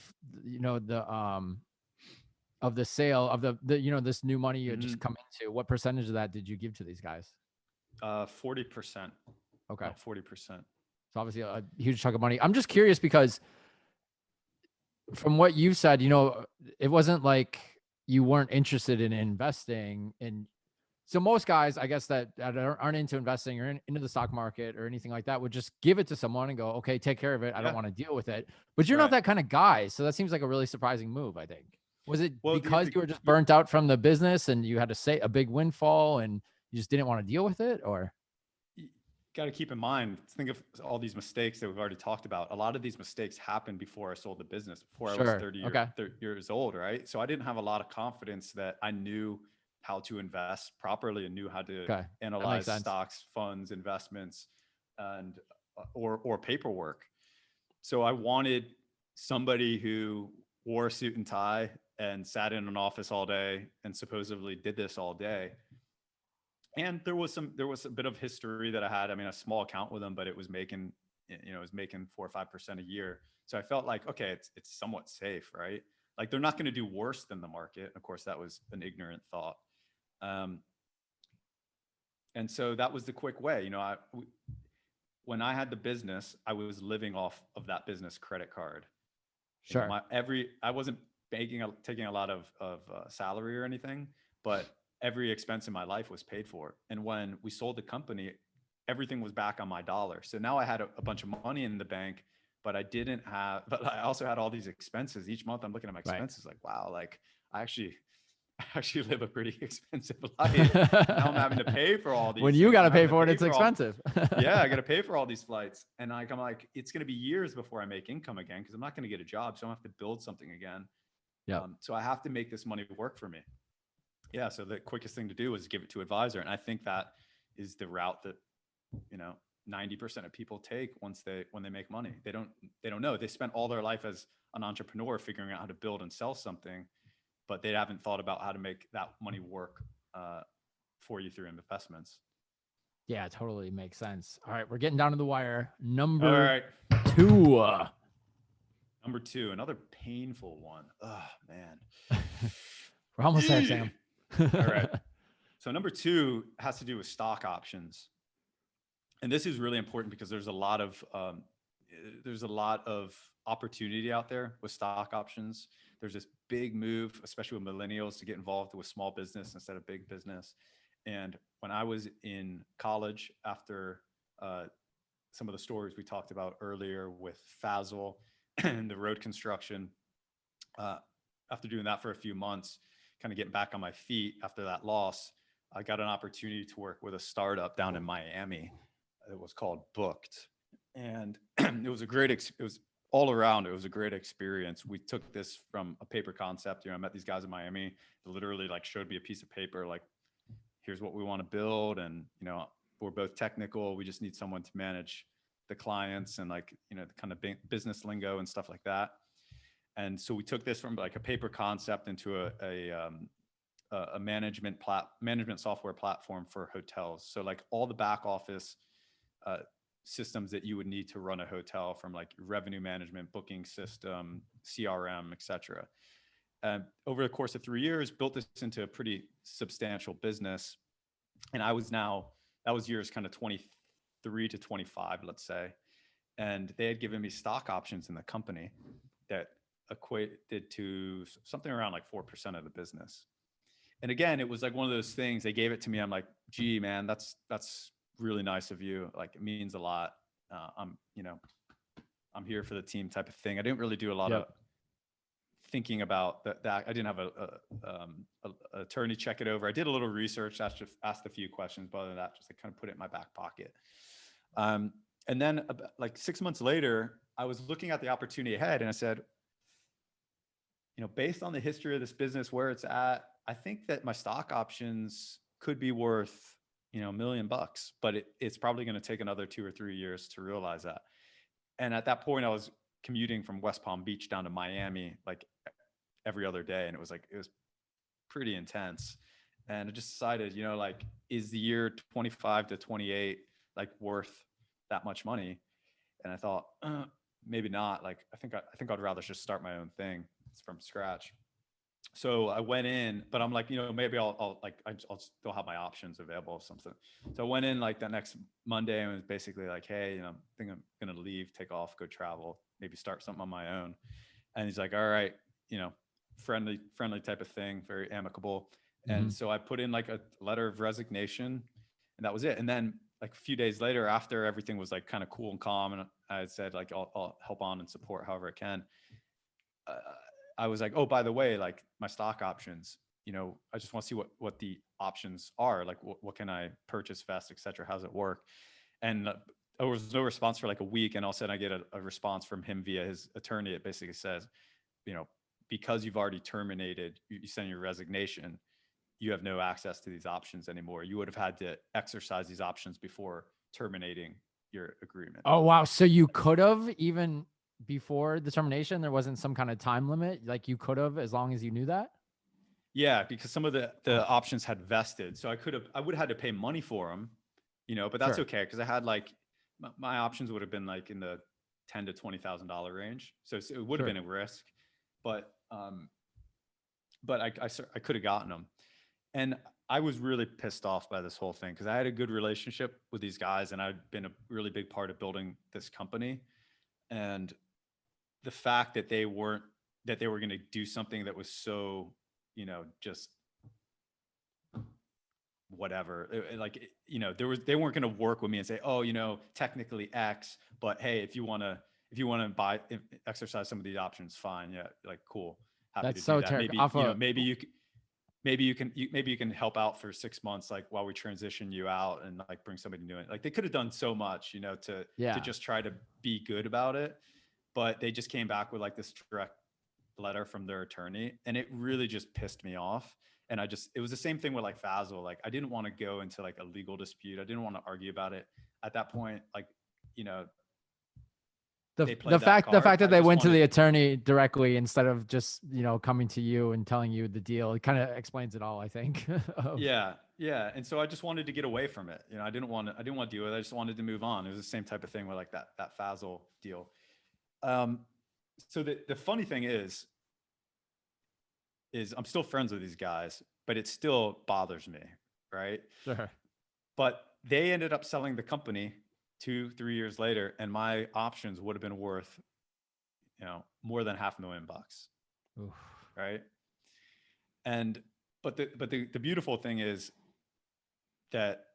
of the sale of the this new money you had just come into, what percentage of that did you give to these guys? 40%. Okay. About 40%. It's obviously a huge chunk of money. I'm just curious because from what you said, it wasn't like you weren't interested in investing in. So most guys, I guess that aren't into investing or into the stock market or anything like that would just give it to someone and go, okay, take care of it. I don't want to deal with it. But you're not that kind of guy. So that seems like a really surprising move, I think. Was it because you were just burnt out from the business and you had to say a big windfall and you just didn't want to deal with it, or? You got to keep in mind, think of all these mistakes that we've already talked about. A lot of these mistakes happened before I sold the business, before I was 30 years old, right? So I didn't have a lot of confidence that I knew how to invest properly and knew how to analyze stocks, funds, investments, and or paperwork. So I wanted somebody who wore a suit and tie and sat in an office all day and supposedly did this all day. And there was a bit of history that I had. I mean, a small account with them, but it was making 4 or 5% a year. So I felt like, okay, it's somewhat safe, right? Like they're not going to do worse than the market. Of course, that was an ignorant thought. And so that was the quick way. When I had the business, I was living off of that business credit card. Sure. I wasn't taking a lot of salary or anything, but every expense in my life was paid for. And when we sold the company, everything was back on my dollar. So now I had a bunch of money in the bank, but I also had all these expenses. Each month I'm looking at my expenses like, wow, like I actually live a pretty expensive life. Now I'm having to pay for all these. When you got to pay for it, it's expensive. I got to pay for all these flights. And I'm like, it's going to be years before I make income again, because I'm not going to get a job. So I have to build something again. Yeah. So I have to make this money work for me. Yeah. So the quickest thing to do is give it to advisor. And I think that is the route that, 90% of people take when they make money. They don't know. They spent all their life as an entrepreneur figuring out how to build and sell something, but they haven't thought about how to make that money work for you through investments. Yeah, totally makes sense. All right, we're getting down to the wire. Number 2. Number 2, another painful one. Oh, man. We're almost there, Sam. All right. So number 2 has to do with stock options. And this is really important because there's a lot of opportunity out there with stock options. There's this big move, especially with millennials, to get involved with small business instead of big business. And when I was in college, after some of the stories we talked about earlier with Faisal and the road construction, after doing that for a few months, kind of getting back on my feet after that loss, I got an opportunity to work with a startup down in Miami. It was called Booked, and it was a great. It was all around. It was a great experience. We took this from a paper concept. I met these guys in Miami. They literally like showed me a piece of paper, like, here's what we want to build, and we're both technical. We just need someone to manage the clients and like the kind of business lingo and stuff like that. And so we took this from like a paper concept into a management software platform for hotels. So like all the back office systems that you would need to run a hotel, from like revenue management, booking system, CRM, etc. Over the course of 3 years, built this into a pretty substantial business. And that was years kind of 23 to 25, let's say. And they had given me stock options in the company that equated to something around like 4% of the business. And again, it was like one of those things. They gave it to me. I'm like, gee, man, that's really nice of you. Like, it means a lot. I'm I'm here for the team type of thing. I didn't really do a lot of thinking about that. I didn't have a attorney check it over. I did a little research, asked a few questions, but other than that, just like kind of put it in my back pocket. And then like 6 months later, I was looking at the opportunity ahead, and I said, based on the history of this business, where it's at, I think that my stock options could be worth, $1 million, but it's probably going to take another 2 or 3 years to realize that. And at that point, I was commuting from West Palm Beach down to Miami like every other day, and it was pretty intense. And I just decided, like, is the year 25 to 28 like worth that much money? And I thought, maybe not. Like, I think I'd rather just start my own thing from scratch. So I went in, but I'm like, maybe I'll still have my options available or something. So I went in like that next Monday and was basically like, hey, I think I'm going to leave, take off, go travel, maybe start something on my own. And he's like, all right, friendly type of thing, very amicable. And so I put in like a letter of resignation, and that was it. And then like a few days later, after everything was like kind of cool and calm, and I had said like, I'll help on and support however I can. I was like, oh, by the way, like my stock options, I just want to see what the options are. Like, what can I purchase, vest, et cetera? How's it work? And there was no response for like a week. And all of a sudden I get a response from him via his attorney. It basically says, because you've already terminated, you send your resignation, you have no access to these options anymore. You would have had to exercise these options before terminating your agreement. Oh, wow. So you could have, even before the termination, there wasn't some kind of time limit? Like, you could have, as long as you knew that? Yeah, because some of the options had vested. So I would have had to pay money for them, but that's okay. Cause I had like, my options would have been like in the $10,000 to $20,000 range. So it would have been a risk, but I could have gotten them. And I was really pissed off by this whole thing, because I had a good relationship with these guys, and I'd been a really big part of building this company. And the fact that they were going to do something that was so, just whatever, they weren't going to work with me and say, oh, technically X, but hey, if you want to exercise some of these options, fine. Yeah. Like, cool. Happy That's to so do that. terrible. Maybe you can help out for 6 months, like while we transition you out, and like bring somebody new in. Like, they could have done so much, to just try to be good about it. But they just came back with like this direct letter from their attorney, and it really just pissed me off. And it was the same thing with like Faisal. Like, I didn't want to go into like a legal dispute. I didn't want to argue about it at that point. Like, the fact that they went to the attorney directly instead of just, coming to you and telling you the deal, it kind of explains it all, I think. Yeah. And so I just wanted to get away from it. I didn't want to deal with it. I just wanted to move on. It was the same type of thing with like that Faisal deal. So the funny thing is I'm still friends with these guys, but it still bothers me. Right. Sure. But they ended up selling the company 2-3 years later, and my options would have been worth, more than $500,000. Oof. Right. But the beautiful thing is that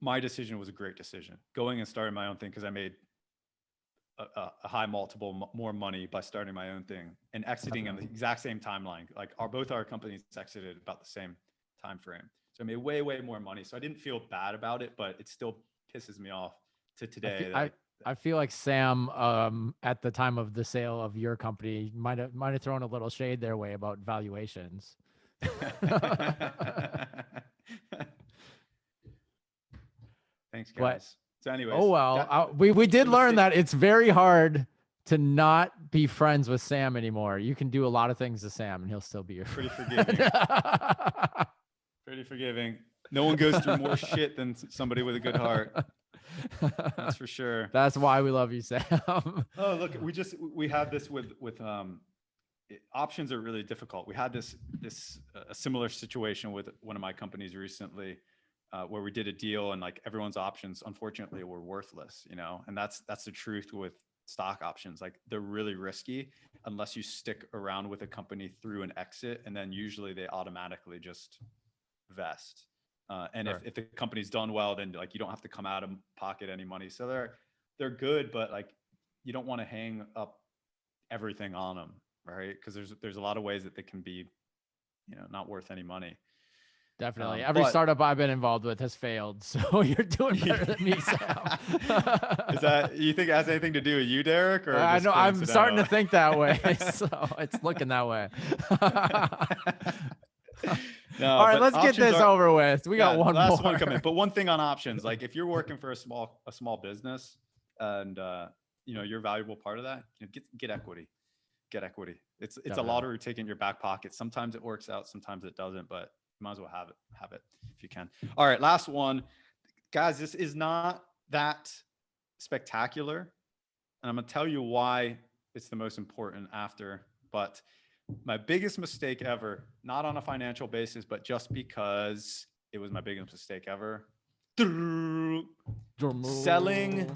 my decision was a great decision, going and starting my own thing, because I made a high multiple more money by starting my own thing and exiting on the exact same timeline. Like both our companies exited about the same time frame. So I made way more money. So I didn't feel bad about it, but it still pisses me off to today. I feel like Sam, at the time of the sale of your company, might have thrown a little shade their way about valuations. Thanks, guys. So, anyways. Oh well, we did learn that it's very hard to not be friends with Sam anymore. You can do a lot of things to Sam, and he'll still be your pretty forgiving. Pretty forgiving. No one goes through more shit than somebody with a good heart. That's for sure. That's why we love you, Sam. Oh, look, we have this with options are really difficult. We had this a similar situation with one of my companies recently, where we did a deal and like everyone's options unfortunately were worthless, you know, and that's the truth with stock options. Like they're really risky unless you stick around with a company through an exit, and then usually they automatically just vest. And sure. if the company's done well, then like you don't have to come out of pocket any money. So they're good, but like you don't want to hang up everything on them, right? Because there's a lot of ways that they can be, you know, not worth any money. Definitely. Every startup I've been involved with has failed. So you're doing better than me, Sam. Is that, you think it has anything to do with you, Derek? Or I know I'm starting to think that way. So it's looking that way. No, all right, let's get this over with. We got one last more. One coming. But one thing on options, like if you're working for a small business and you know, you're a valuable part of that, you know, get equity. Get equity. It's a lottery ticket in your back pocket. Sometimes it works out, sometimes it doesn't, but you might as well have it if you can. All right, last one. Guys, this is not that spectacular. And I'm gonna tell you why it's the most important after, but my biggest mistake ever, not on a financial basis, but just because it was my biggest mistake ever. Selling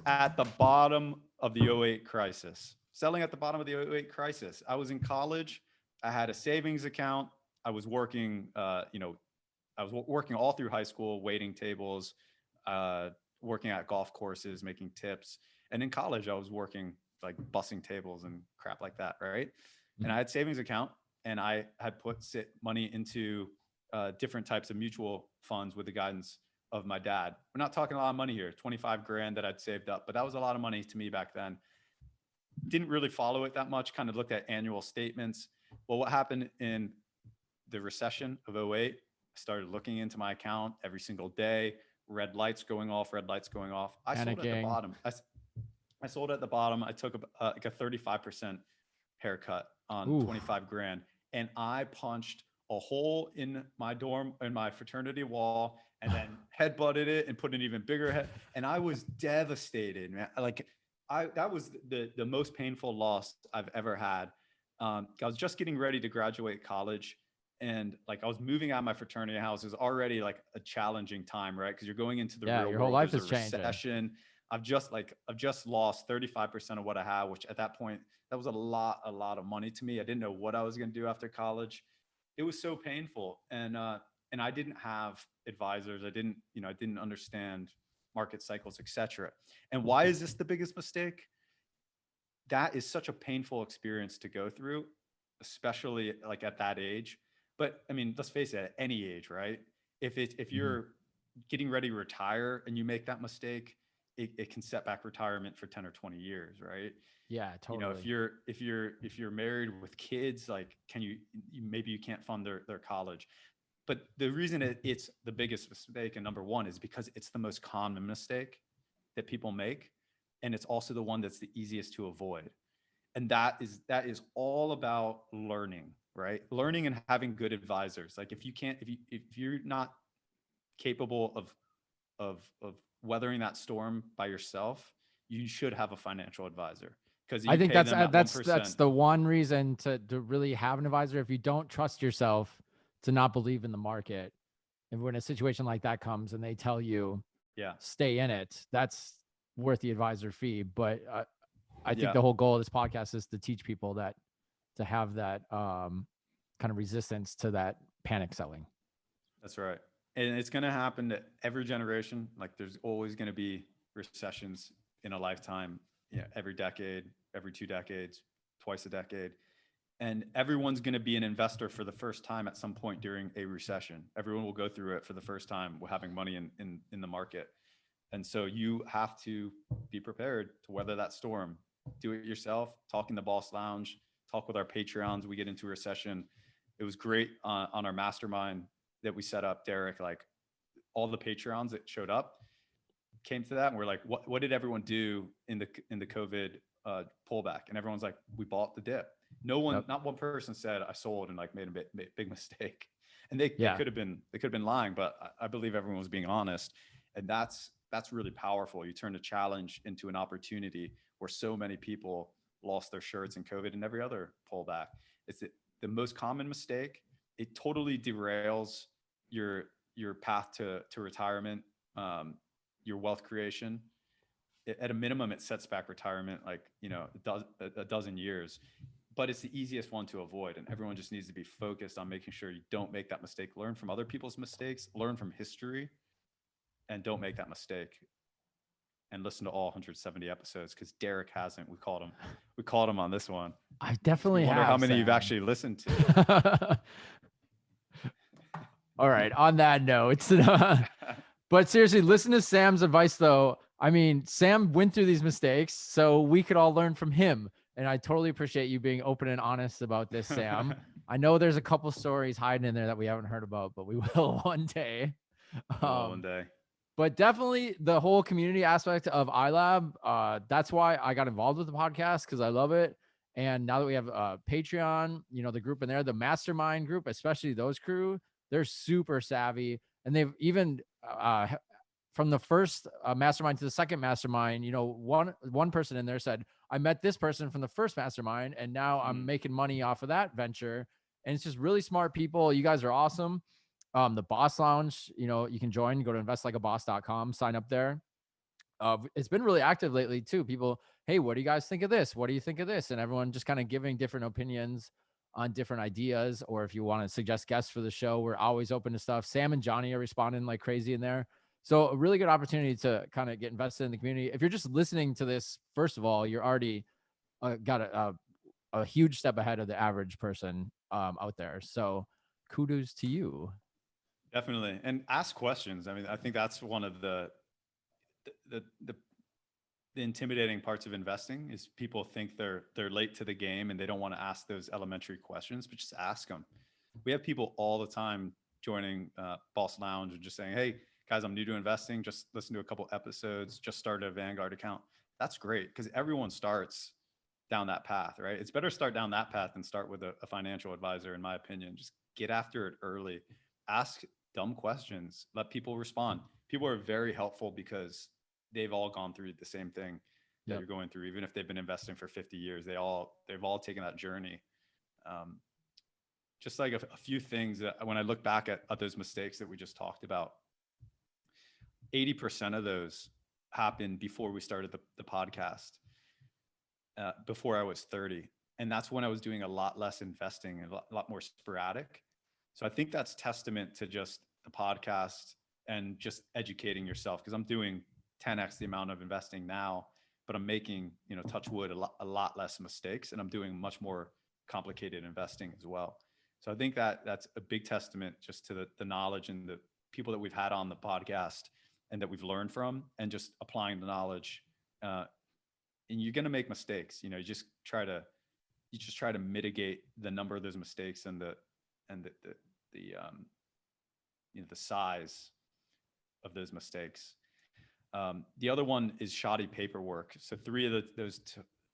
at the bottom of the 2008 crisis. Selling at the bottom of the 2008 crisis. I was in college. I had a savings account. I was working, you know, I was working all through high school, waiting tables, working at golf courses, making tips. And in college, I was working like bussing tables and crap like that, right? And I had savings account, and I had put money into different types of mutual funds with the guidance of my dad. We're not talking a lot of money here, 25 grand that I'd saved up, but that was a lot of money to me back then. Didn't really follow it that much, kind of looked at annual statements. Well, what happened in the recession of 2008, I started looking into my account every single day, red lights going off. I sold at the bottom. I sold at the bottom. I took like a 35% haircut on 25 grand. And I punched a hole in my dorm, in my fraternity wall, and then headbutted it and put an even bigger head. And I was devastated, man. Like that was the most painful loss I've ever had. I was just getting ready to graduate college, and like I was moving out of my fraternity house. It was already like a challenging time, right? Because you're going into the real world. Your whole life is changing. Recession. I've just lost 35% of what I had, which at that point, that was a lot of money to me. I didn't know what I was going to do after college. It was so painful. And I didn't have advisors. I didn't understand market cycles, etc. And why is this the biggest mistake? That is such a painful experience to go through, especially like at that age. But I mean, let's face it, at any age, right? If you're getting ready to retire and you make that mistake, it can set back retirement for 10 or 20 years, right? Yeah, totally. You know, if you're married with kids, like maybe you can't fund their college. But the reason it's the biggest mistake and number one is because it's the most common mistake that people make. And it's also the one that's the easiest to avoid. And that is all about learning, right? Learning and having good advisors. Like if you're not capable of weathering that storm by yourself, you should have a financial advisor. Because I think that's the one reason to really have an advisor. If you don't trust yourself to not believe in the market, and when a situation like that comes and they tell you, stay in it, that's worth the advisor fee. But I think the whole goal of this podcast is to teach people that to have that kind of resistance to that panic selling. That's right. And it's going to happen to every generation. Like there's always going to be recessions in a lifetime. every decade, every 2 decades, twice a decade. And everyone's going to be an investor for the first time at some point during a recession. Everyone will go through it for the first time with having money in the market. And so you have to be prepared to weather that storm. Do it yourself, talk in the Boss Lounge, talk with our Patreons. We get into a recession. It was great on our mastermind that we set up, Derek, like all the Patreons that showed up came to that. And we're like, what did everyone do in the COVID pullback? And everyone's like, we bought the dip. No one, not one person said I sold and like made a big mistake. And they could have been lying, but I believe everyone was being honest. And that's really powerful. You turn a challenge into an opportunity where so many people lost their shirts in COVID and every other pullback. It's the most common mistake. It totally derails your path to retirement, your wealth creation. At a minimum, it sets back retirement like, a dozen years. But it's the easiest one to avoid. And everyone just needs to be focused on making sure you don't make that mistake. Learn from other people's mistakes, learn from history, and don't make that mistake. And listen to all 170 episodes because Derek hasn't. We called him on this one. I definitely wonder have, how many Sam. you've actually listened to. All right. On that note, but seriously, listen to Sam's advice though. I mean, Sam went through these mistakes, so we could all learn from him. And I totally appreciate you being open and honest about this, Sam. I know there's a couple stories hiding in there that we haven't heard about, but we will one day. One day. But definitely the whole community aspect of iLab, that's why I got involved with the podcast, because I love it. And now that we have Patreon, the group in there, the mastermind group, especially those crew, they're super savvy. And they've even from the first mastermind to the second mastermind, one person in there said, I met this person from the first mastermind and now I'm making money off of that venture. And it's just really smart people. You guys are awesome. The Boss Lounge, you can join, go to investlikeaboss.com, sign up there. It's been really active lately too. People, hey, what do you guys think of this? What do you think of this? And everyone just kind of giving different opinions on different ideas. Or if you want to suggest guests for the show, we're always open to stuff. Sam and Johnny are responding like crazy in there. So a really good opportunity to kind of get invested in the community. If you're just listening to this, first of all, you're already got a huge step ahead of the average person out there. So kudos to you. Definitely. And ask questions. I mean, I think that's one of the intimidating parts of investing is people think they're late to the game and they don't want to ask those elementary questions, but just ask them. We have people all the time joining Boss Lounge and just saying, hey, guys, I'm new to investing. Just listen to a couple episodes, just started a Vanguard account. That's great because everyone starts down that path, right? It's better start down that path than start with a financial advisor, in my opinion. Just get after it early. Ask dumb questions. Let people respond. People are very helpful because they've all gone through the same thing that you're going through. Even if they've been investing for 50 years, they've all taken that journey. Just like a few things that when I look back at those mistakes that we just talked about, 80% of those happened before we started the podcast, before I was 30. And that's when I was doing a lot less investing and a lot more sporadic. So I think that's testament to just the podcast and just educating yourself, because I'm doing 10x the amount of investing now, but I'm making, touch wood, a lot less mistakes, and I'm doing much more complicated investing as well. So I think that's a big testament just to the knowledge and the people that we've had on the podcast and that we've learned from, and just applying the knowledge. And you're going to make mistakes. You just try to mitigate the number of those mistakes and the size of those mistakes. The other one is shoddy paperwork. So 3 of those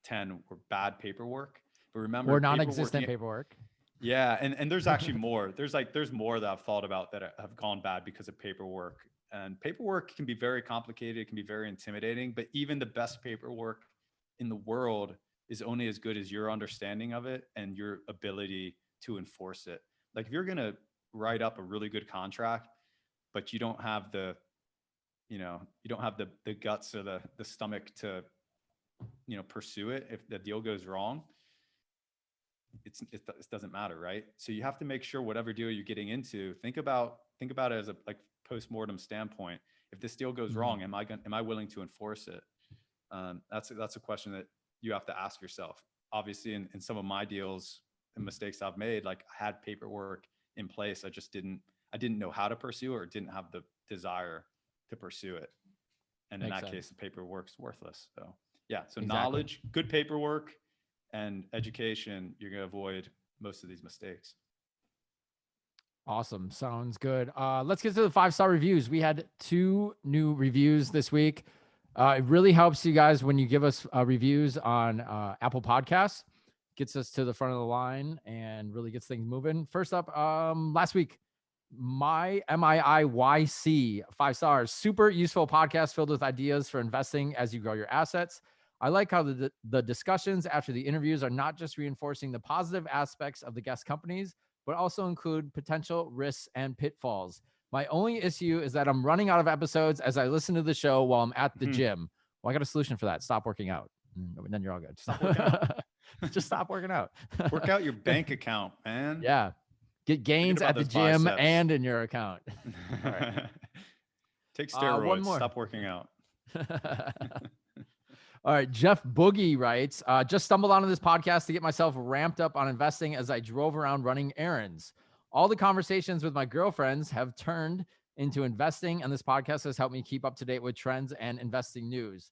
10 were bad paperwork. But remember, or non-existent paperwork. Yeah, and there's actually more. There's more that I've thought about that have gone bad because of paperwork. And paperwork can be very complicated. It can be very intimidating. But even the best paperwork in the world is only as good as your understanding of it and your ability to enforce it. Like if you're gonna write up a really good contract, but you don't have the guts or the stomach to, pursue it. If the deal goes wrong, it doesn't matter, right? So you have to make sure whatever deal you're getting into, think about it as a post-mortem standpoint. If this deal goes wrong, am I willing to enforce it? That's a question that you have to ask yourself. Obviously, in some of my deals and mistakes I've made, like I had paperwork in place. I didn't know how to pursue it or didn't have the desire to pursue it. And in Makes that sense. case, the paperwork's worthless. So yeah. So Exactly. knowledge, good paperwork, and education, you're going to avoid most of these mistakes. Awesome. Sounds good. Let's get to the 5-star reviews. We had 2 new reviews this week. It really helps you guys when you give us reviews on Apple Podcasts. Gets us to the front of the line and really gets things moving. First up, last week, MIIYC, 5 stars. Super useful podcast filled with ideas for investing as you grow your assets. I like how the discussions after the interviews are not just reinforcing the positive aspects of the guest companies, but also include potential risks and pitfalls. My only issue is that I'm running out of episodes as I listen to the show while I'm at the gym. Well, I got a solution for that. Stop working out. And then you're all good. Stop working out. Just stop working out. Work out your bank account, man. Yeah. Get gains at the gym biceps. and in your account. All right. Take steroids. One more. Stop working out. All right. Jeff Boogie writes, just stumbled onto this podcast to get myself ramped up on investing as I drove around running errands. All the conversations with my girlfriends have turned into investing, and this podcast has helped me keep up to date with trends and investing news.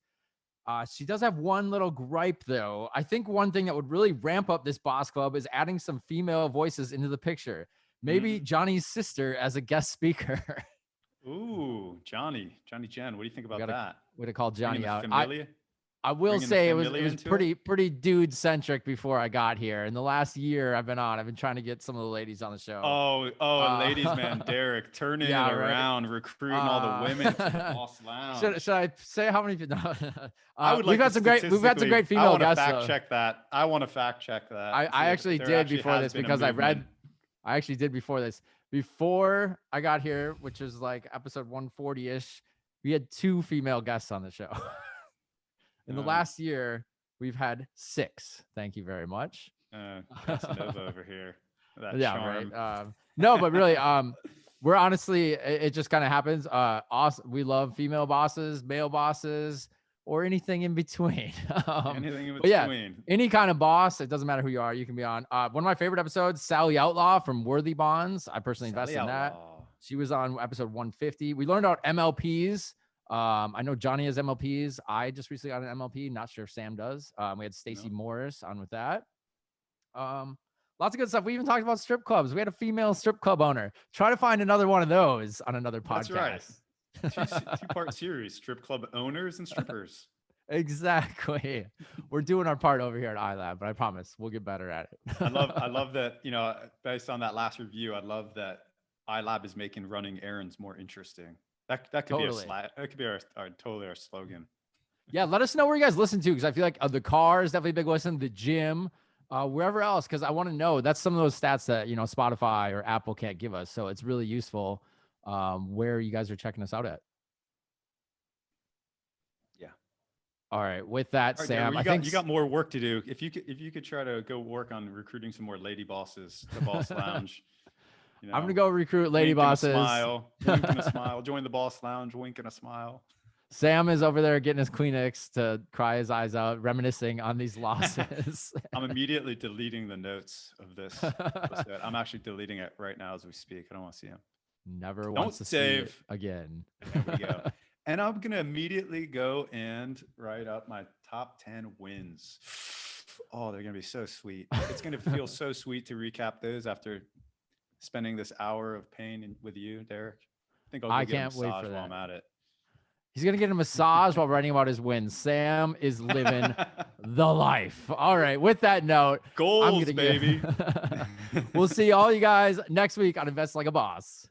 She does have one little gripe, though. I think one thing that would really ramp up this boss club is adding some female voices into the picture. Maybe Johnny's sister as a guest speaker. Ooh, Johnny Jen. What do you think about that? Way to call Johnny out. I will Bringing say the it was familia pretty dude centric before I got here. In the last year I've been trying to get some of the ladies on the show. Ladies man, Derek, turning it around, recruiting all the women to the Boss Lounge. Should I say how many people? I would we've had some great female guests. I want to fact check that. I actually did before this because I actually did before this. Before I got here, which is like episode 140-ish, we had 2 female guests on the show. In the last year, we've had 6. Thank you very much. Casanova over here. Charm. Right. No, but really, we're honestly, it just kind of happens. We love female bosses, male bosses, or anything in between. Anything in between. Yeah, any kind of boss. It doesn't matter who you are. You can be on. One of my favorite episodes, Sally Outlaw from Worthy Bonds. I personally invested in that. She was on episode 150. We learned about MLPs. I know Johnny has MLPs. I just recently got an MLP. Not sure if Sam does. We had Stacey Morris on with that. Lots of good stuff. We even talked about strip clubs. We had a female strip club owner. Try to find another one of those on another podcast. That's right. Two-part series, strip club owners and strippers. Exactly. We're doing our part over here at iLab, but I promise we'll get better at it. I love that, based on that last review, I love that iLab is making running errands more interesting. That could Totally. be our slogan. Yeah, let us know where you guys listen to, because I feel like the car is definitely a big listen, the gym, wherever else, because I want to know. That's some of those stats that Spotify or Apple can't give us, so it's really useful where you guys are checking us out at. Yeah. All right. With that, right, Sam, I think you got more work to do. If you could try to go work on recruiting some more lady bosses to Boss Lounge. I'm gonna go recruit lady bosses. Wink and a smile. Join the Boss Lounge. Wink and a smile. Sam is over there getting his Kleenex to cry his eyes out, reminiscing on these losses. I'm immediately deleting the notes of this. I'm actually deleting it right now as we speak. I don't want to see him. Never wants to save see it again. There we go. And I'm gonna immediately go and write up my top 10 wins. Oh, they're gonna be so sweet. It's gonna feel so sweet to recap those after spending this hour of pain with you, Derek. I think I'll get a massage while I'm at it. He's going to get a massage while writing about his wins. Sam is living the life. All right. With that note, goals, baby. We'll see all you guys next week on Invest Like a Boss.